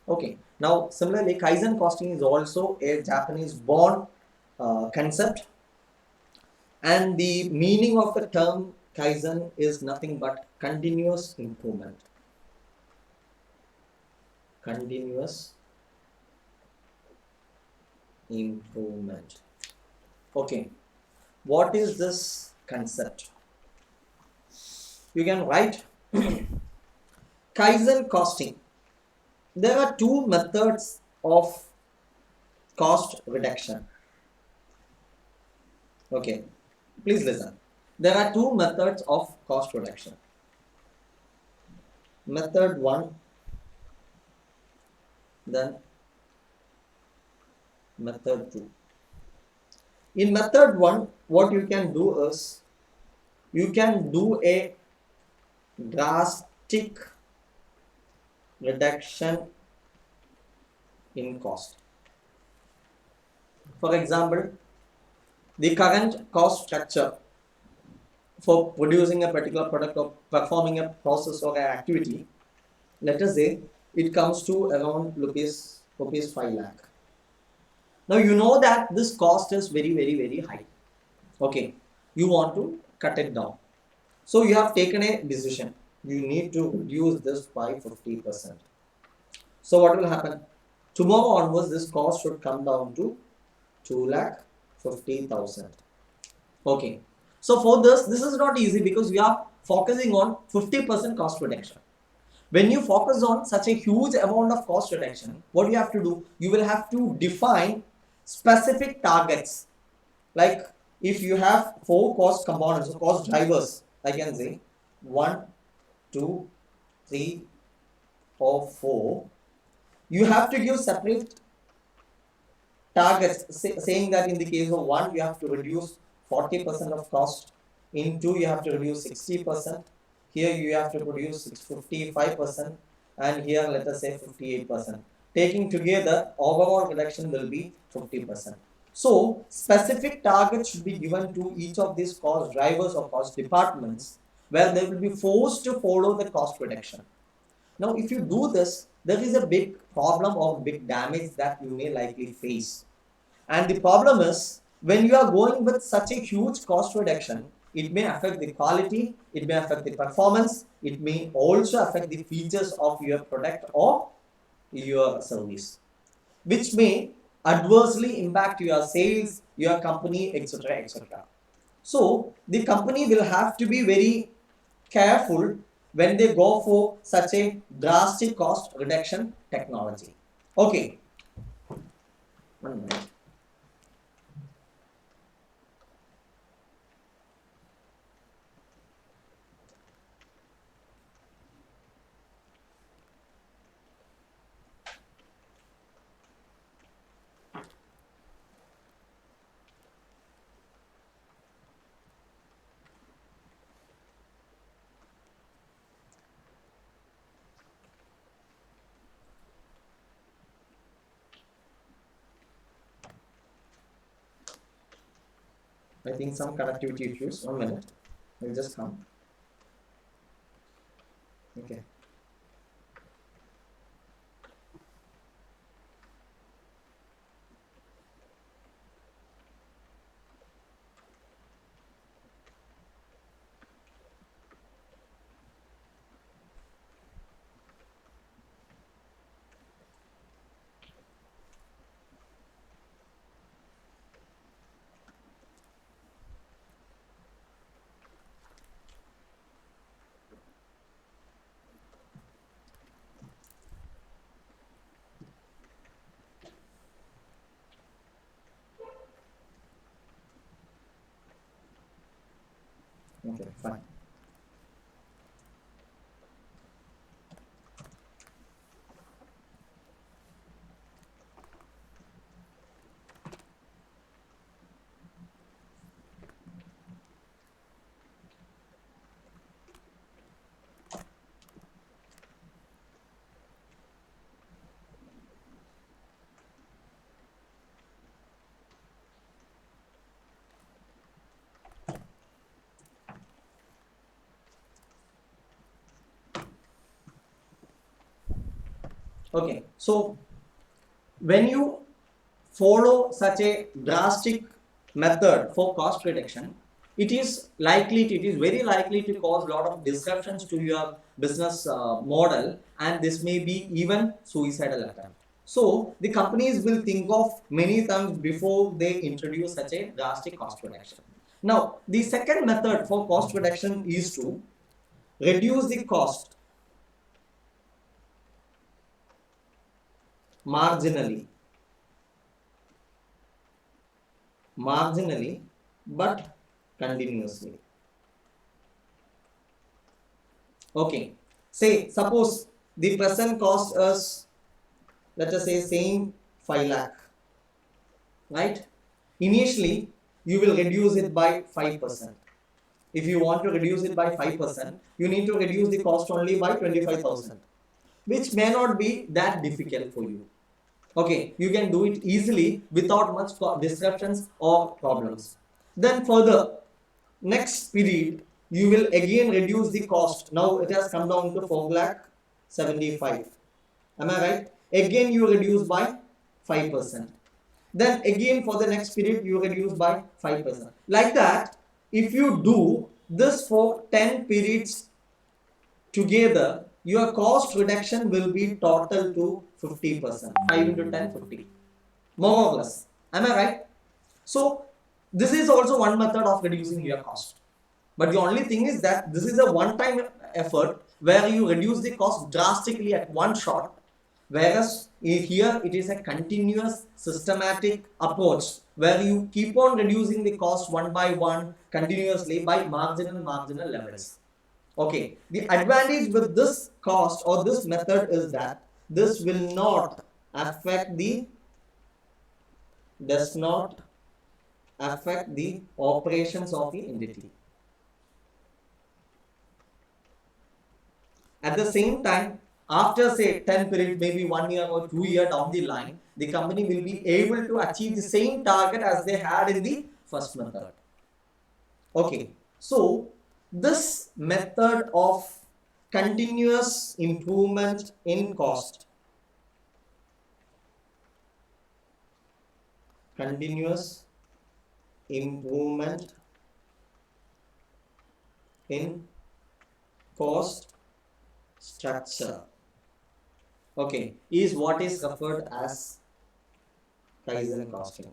Okay, now similarly Kaizen costing is also a Japanese born concept, And the meaning of the term Kaizen is nothing but continuous improvement. Continuous improvement. Okay, what is this concept? You can write Kaizen costing. There are two methods of cost reduction. Okay, please listen. There are two methods of cost reduction. Method 1, then method 2. In method 1, what you can do is you can do a drastic reduction in cost. For example, the current cost structure for producing a particular product or performing a process or an activity, let us say it comes to around rupees 5 lakh. Now you know that this cost is very high. Okay, you want to cut it down. So you have taken a decision. You need to reduce this by 50%. So what will happen? Tomorrow onwards, this cost should come down to 2,50,000. Okay. So for this is not easy because we are focusing on 50% cost reduction. When you focus on such a huge amount of cost reduction, what you have to do? You will have to define specific targets. Like if you have 4 cost components or cost drivers, I can say 1, 2, 3, or 4. You have to give separate targets, saying that in the case of 1, you have to reduce 40% of cost. In 2, you have to reduce 60%. Here you have to reduce 55%, and here let us say 58%. Taking together, overall reduction will be 50%. So specific targets should be given to each of these cost drivers or cost departments, where they will be forced to follow the cost reduction. Now, if you do this, there is a big problem or big damage that you may likely face. And the problem is, when you are going with such a huge cost reduction, it may affect the quality, it may affect the performance, it may also affect the features of your product or your service, which may adversely impact your sales, your company, etc. etc. So, the company will have to be very careful when they go for such a drastic cost reduction technology. Okay. 1 minute. I think some connectivity issues. 1 minute. We'll just come. Okay. Okay, fine. Okay, so when you follow such a drastic method for cost reduction, it is very likely to cause a lot of disruptions to your business model, and this may be even suicidal attempt. So the companies will think of many times before they introduce such a drastic cost reduction. Now, the second method for cost reduction is to reduce the cost marginally, but continuously. Okay, say suppose the present cost is, let us say, same 5 lakh, right? Initially you will reduce it by 5%. If you want to reduce it by 5%, you need to reduce the cost only by 25,000, which may not be that difficult for you. Okay, you can do it easily without much disruptions or problems. Then further, next period, you will again reduce the cost. Now it has come down to 4 lakh 75. Am I right? Again you reduce by 5%. Then again for the next period you reduce by 5%. Like that, if you do this for 10 periods together, your cost reduction will be total to 50%. 5 into 10, 50. More or less. Am I right? So this is also one method of reducing your cost. But the only thing is that this is a one-time effort where you reduce the cost drastically at one shot, whereas here it is a continuous systematic approach where you keep on reducing the cost one by one continuously by marginal levels. Okay, the advantage with this cost or this method is that this will not affect the does not affect the operations of the entity. At the same time, after say 10 periods, maybe 1 year or 2 year down the line, the company will be able to achieve the same target as they had in the first method. Okay, so this method of continuous improvement in cost, continuous improvement in cost structure, okay, is what is referred as Kaizen costing.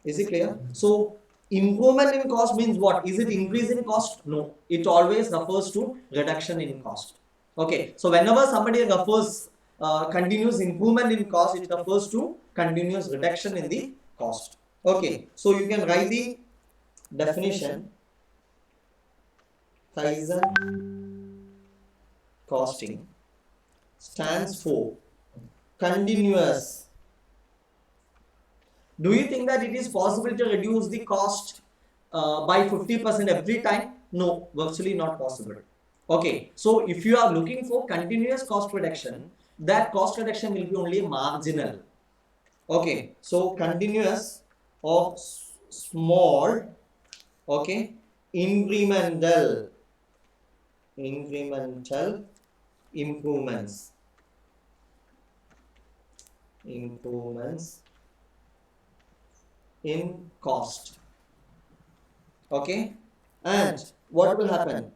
Is it clear? So improvement in cost means what? Is it increase in cost? No, it always refers to reduction in cost. Okay, so whenever somebody refers continuous improvement in cost, it refers to continuous reduction in the cost. Okay, so you can write the definition. Kaizen costing stands for continuous. Do you think that it is possible to reduce the cost by 50% every time? No, virtually not possible. Okay, so if you are looking for continuous cost reduction, that cost reduction will be only marginal. Okay, so continuous or small, okay, incremental improvements in cost. Okay, and what will happen?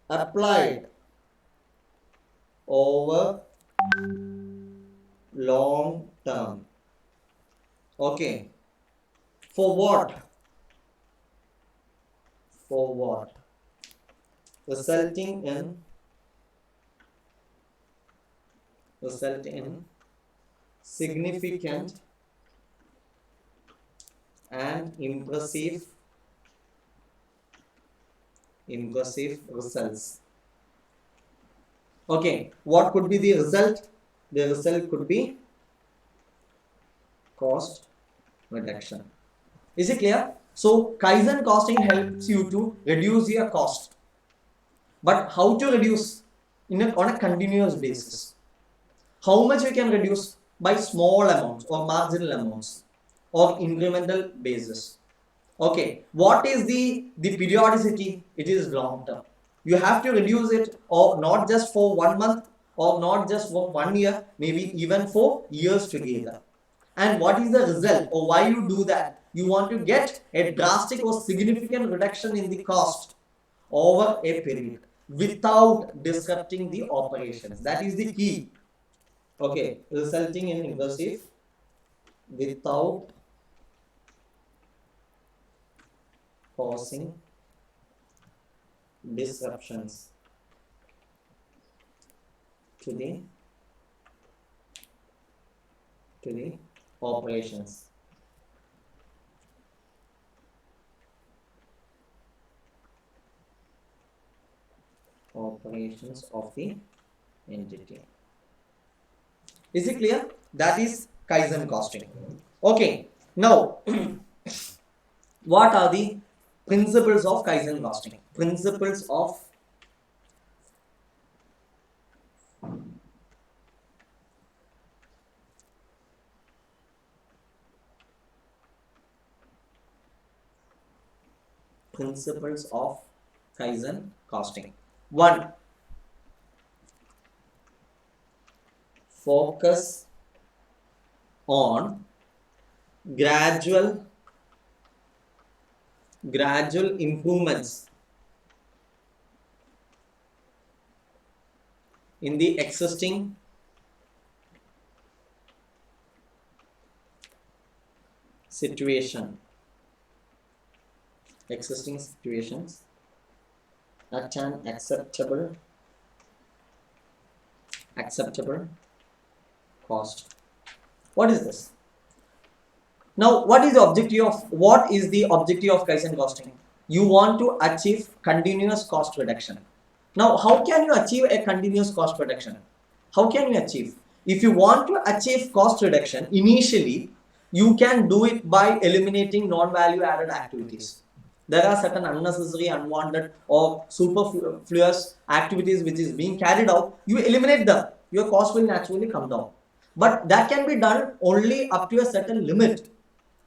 Applied over long term. Okay, for what? Resulting in significant and impressive results. Okay, what could be the result? The result could be cost reduction. Is it clear? So Kaizen costing helps you to reduce your cost. But how to reduce? On a continuous basis. How much you can reduce? By small amounts or marginal amounts or incremental basis. Okay, what is the periodicity? It is long term. You have to reduce it, or not just for 1 month or not just for 1 year, maybe even for years together. And what is the result, or why you do that? You want to get a drastic or significant reduction in the cost over a period without disrupting the operations. That is the key. Okay, resulting in impressive without causing disruptions to the operations. Operations of the entity. Is it clear? That is Kaizen costing. Okay, now what are the principles of Kaizen costing? Principles of Kaizen costing. 1. Focus on gradual improvements in the existing situations at an acceptable cost. What is this? Now, what is the objective of Kaizen costing? You want to achieve continuous cost reduction. Now, how can you achieve a continuous cost reduction? How can you achieve? If you want to achieve cost reduction, initially, you can do it by eliminating non-value added activities. There are certain unnecessary, unwanted or superfluous activities which is being carried out. You eliminate them. Your cost will naturally come down. But that can be done only up to a certain limit,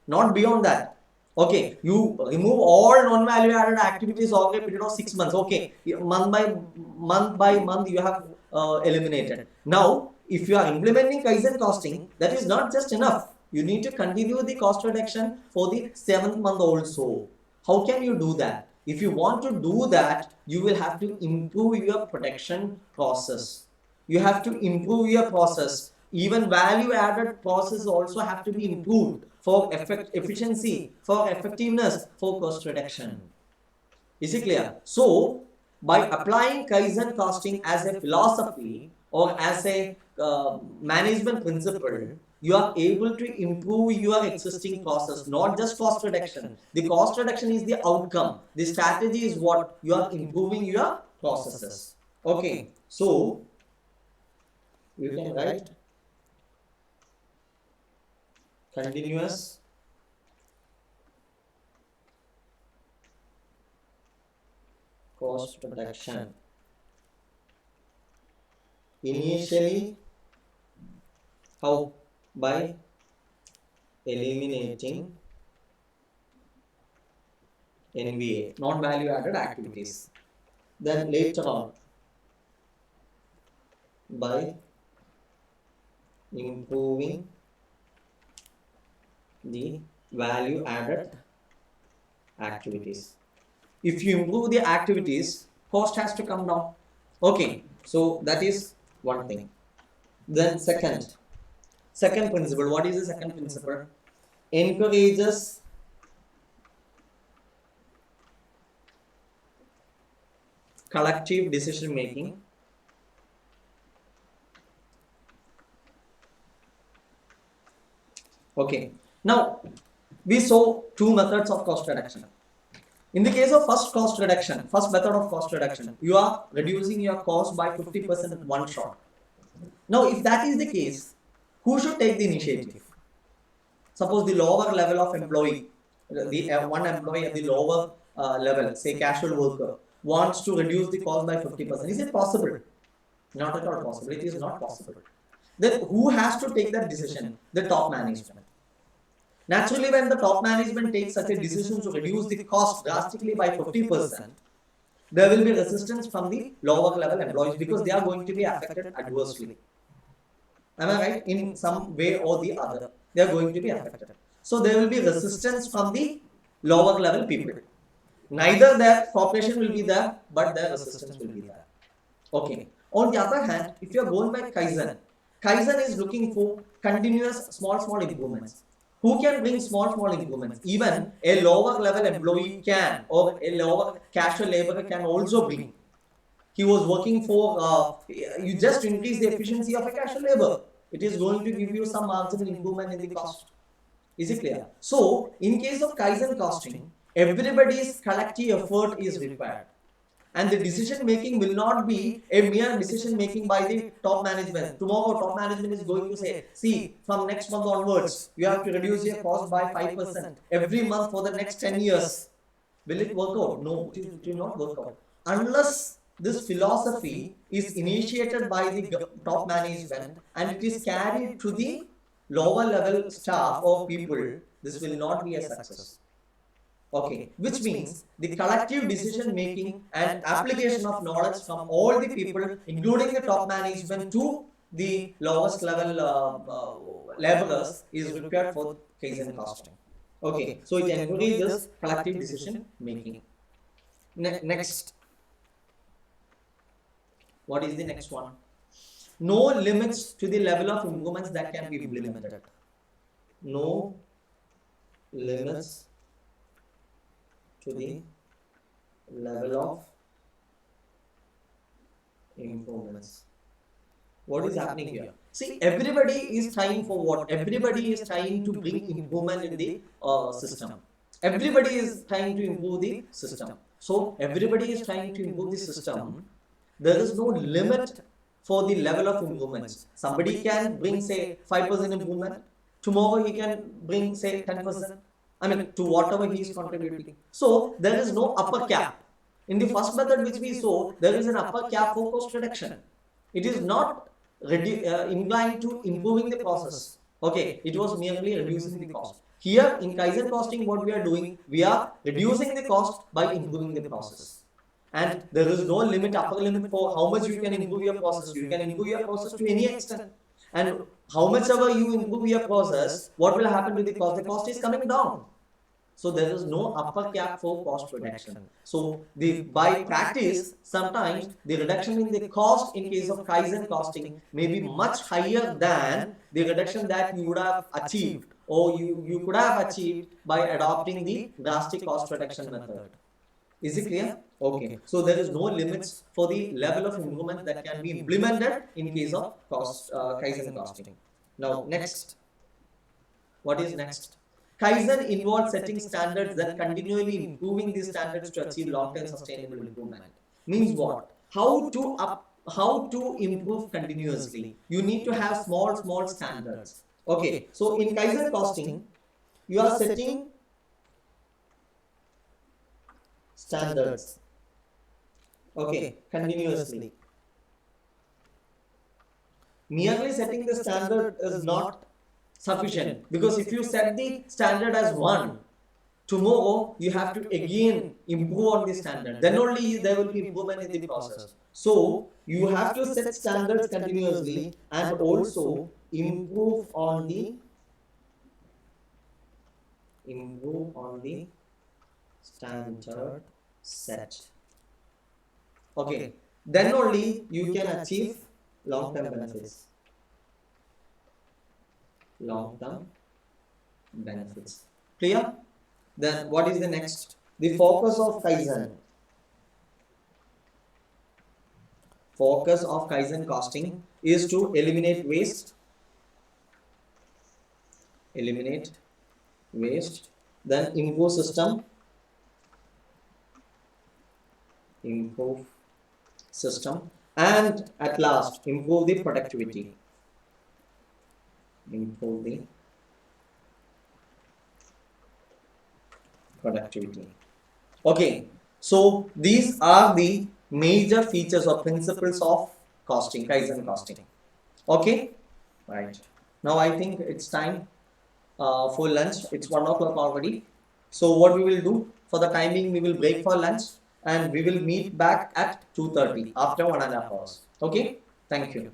not beyond that. Okay, you remove all non-value added activities over a period of 6 months. Okay, month by month you have eliminated. Now, if you are implementing Kaizen costing, that is not just enough. You need to continue the cost reduction for the 7th month also. How can you do that? If you want to do that, you will have to improve your production process. You have to improve your process. Even value added process also have to be improved for efficiency, for effectiveness, for cost reduction. Is it clear? So, by applying Kaizen costing as a philosophy or as a management principle, you are able to improve your existing process, not just cost reduction. The cost reduction is the outcome. The strategy is what? You are improving your processes. Okay, so you can write continuous cost reduction. Initially, how? By eliminating NVA, non-value added activities. Then later on, by improving the value added activities. If you improve the activities, cost has to come down. Okay, so that is one thing. Then second principle. What is the second principle? Encourages collective decision making Okay. Now, we saw two methods of cost reduction. In the case of first method of cost reduction, you are reducing your cost by 50% at one shot. Now, if that is the case, who should take the initiative? Suppose the lower level of employee, the one employee at the lower level, say casual worker, wants to reduce the cost by 50%. Is it possible? Not at all possible. It is not possible. Then who has to take that decision? The top management. Naturally, when the top management takes such a decision to reduce the cost drastically by 50%, there will be resistance from the lower level employees because they are going to be affected adversely. Am I right? In some way or the other. they are going to be affected. So there will be resistance from the lower level people. Neither their cooperation will be there, but their resistance will be there. Okay. On the other hand, if you are going by Kaizen, Kaizen is looking for continuous small improvements. Who can bring small improvements? Even a lower level employee can, or a lower casual laborer can also bring. He was working for, you just increase the efficiency of a casual labor. It is going to give you some marginal improvement in the cost. Is it clear? So, in case of Kaizen costing, everybody's collective effort is required. And the decision making will not be a mere decision making by the top management. Tomorrow, top management is going to say, see, from next month onwards, you have to reduce your cost by 5% every month for the next 10 years. Will it work out? No, it will not work out. Unless this philosophy is initiated by the top management and it is carried to the lower level staff or people, this will not be a success. Okay, which means the collective decision making and application of knowledge from all the people, including the top management to the lowest level laborers, is required for Kaizen costing. Okay, so it encourages collective decision making. Next, what is the next one? No limits to the level of improvements that can be implemented. No limits to the level of improvements. What is happening here? See, everybody is trying for what? Everybody is trying to bring improvement in the system. Everybody is trying to improve the system. So, everybody is trying to improve the system. There is no limit for the level of improvements. Somebody can bring, say, 5% improvement. Tomorrow he can bring, say, 10%. I mean, to whatever he is contributing. So, there is no upper cap. In the first method which we saw, there is an upper cap for cost reduction. It is not inclined to improving the process. Okay, it was merely reducing the cost. Here, in Kaizen costing, what we are doing, we are reducing the cost by improving the process. And there is no limit, upper limit for how much you can improve your process. You can improve your process to any extent. And how much ever you improve your process, what will happen to the cost? The cost is coming down. So there is no upper cap for cost reduction. So by practice, sometimes the reduction in the cost in case of Kaizen costing may be much higher than the reduction that you would have achieved or you could have achieved by adopting the drastic cost reduction method. Is it clear? Okay. So there is no limits for the level of improvement that can be implemented in case of Kaizen costing. Now next, what is next? Kaizen involves setting standards that continually improving these standards to achieve long-term sustainable improvement. Means what? How to improve continuously? You need to have small standards. Okay. So in Kaizen costing, you are setting standards. Okay, continuously. Merely setting the standard is not sufficient, because if you set the standard as 1, tomorrow you have to again improve on the standard. Then only there will be improvement in the process. So you have to set standards continuously and also improve on the standard set. Okay, then only you can achieve long-term benefits. Clear? Then what is the next? The focus of Kaizen. Focus of Kaizen costing is to eliminate waste. Then improve system. And at last, improve the productivity. Okay, so these are the major features or principles of costing, Kaizen costing. Okay, right. Now I think it's time for lunch. It's 1 o'clock already. So what we will do for the timing, we will break for lunch and we will meet back at 2:30 after 1.5 hours. Okay, thank you.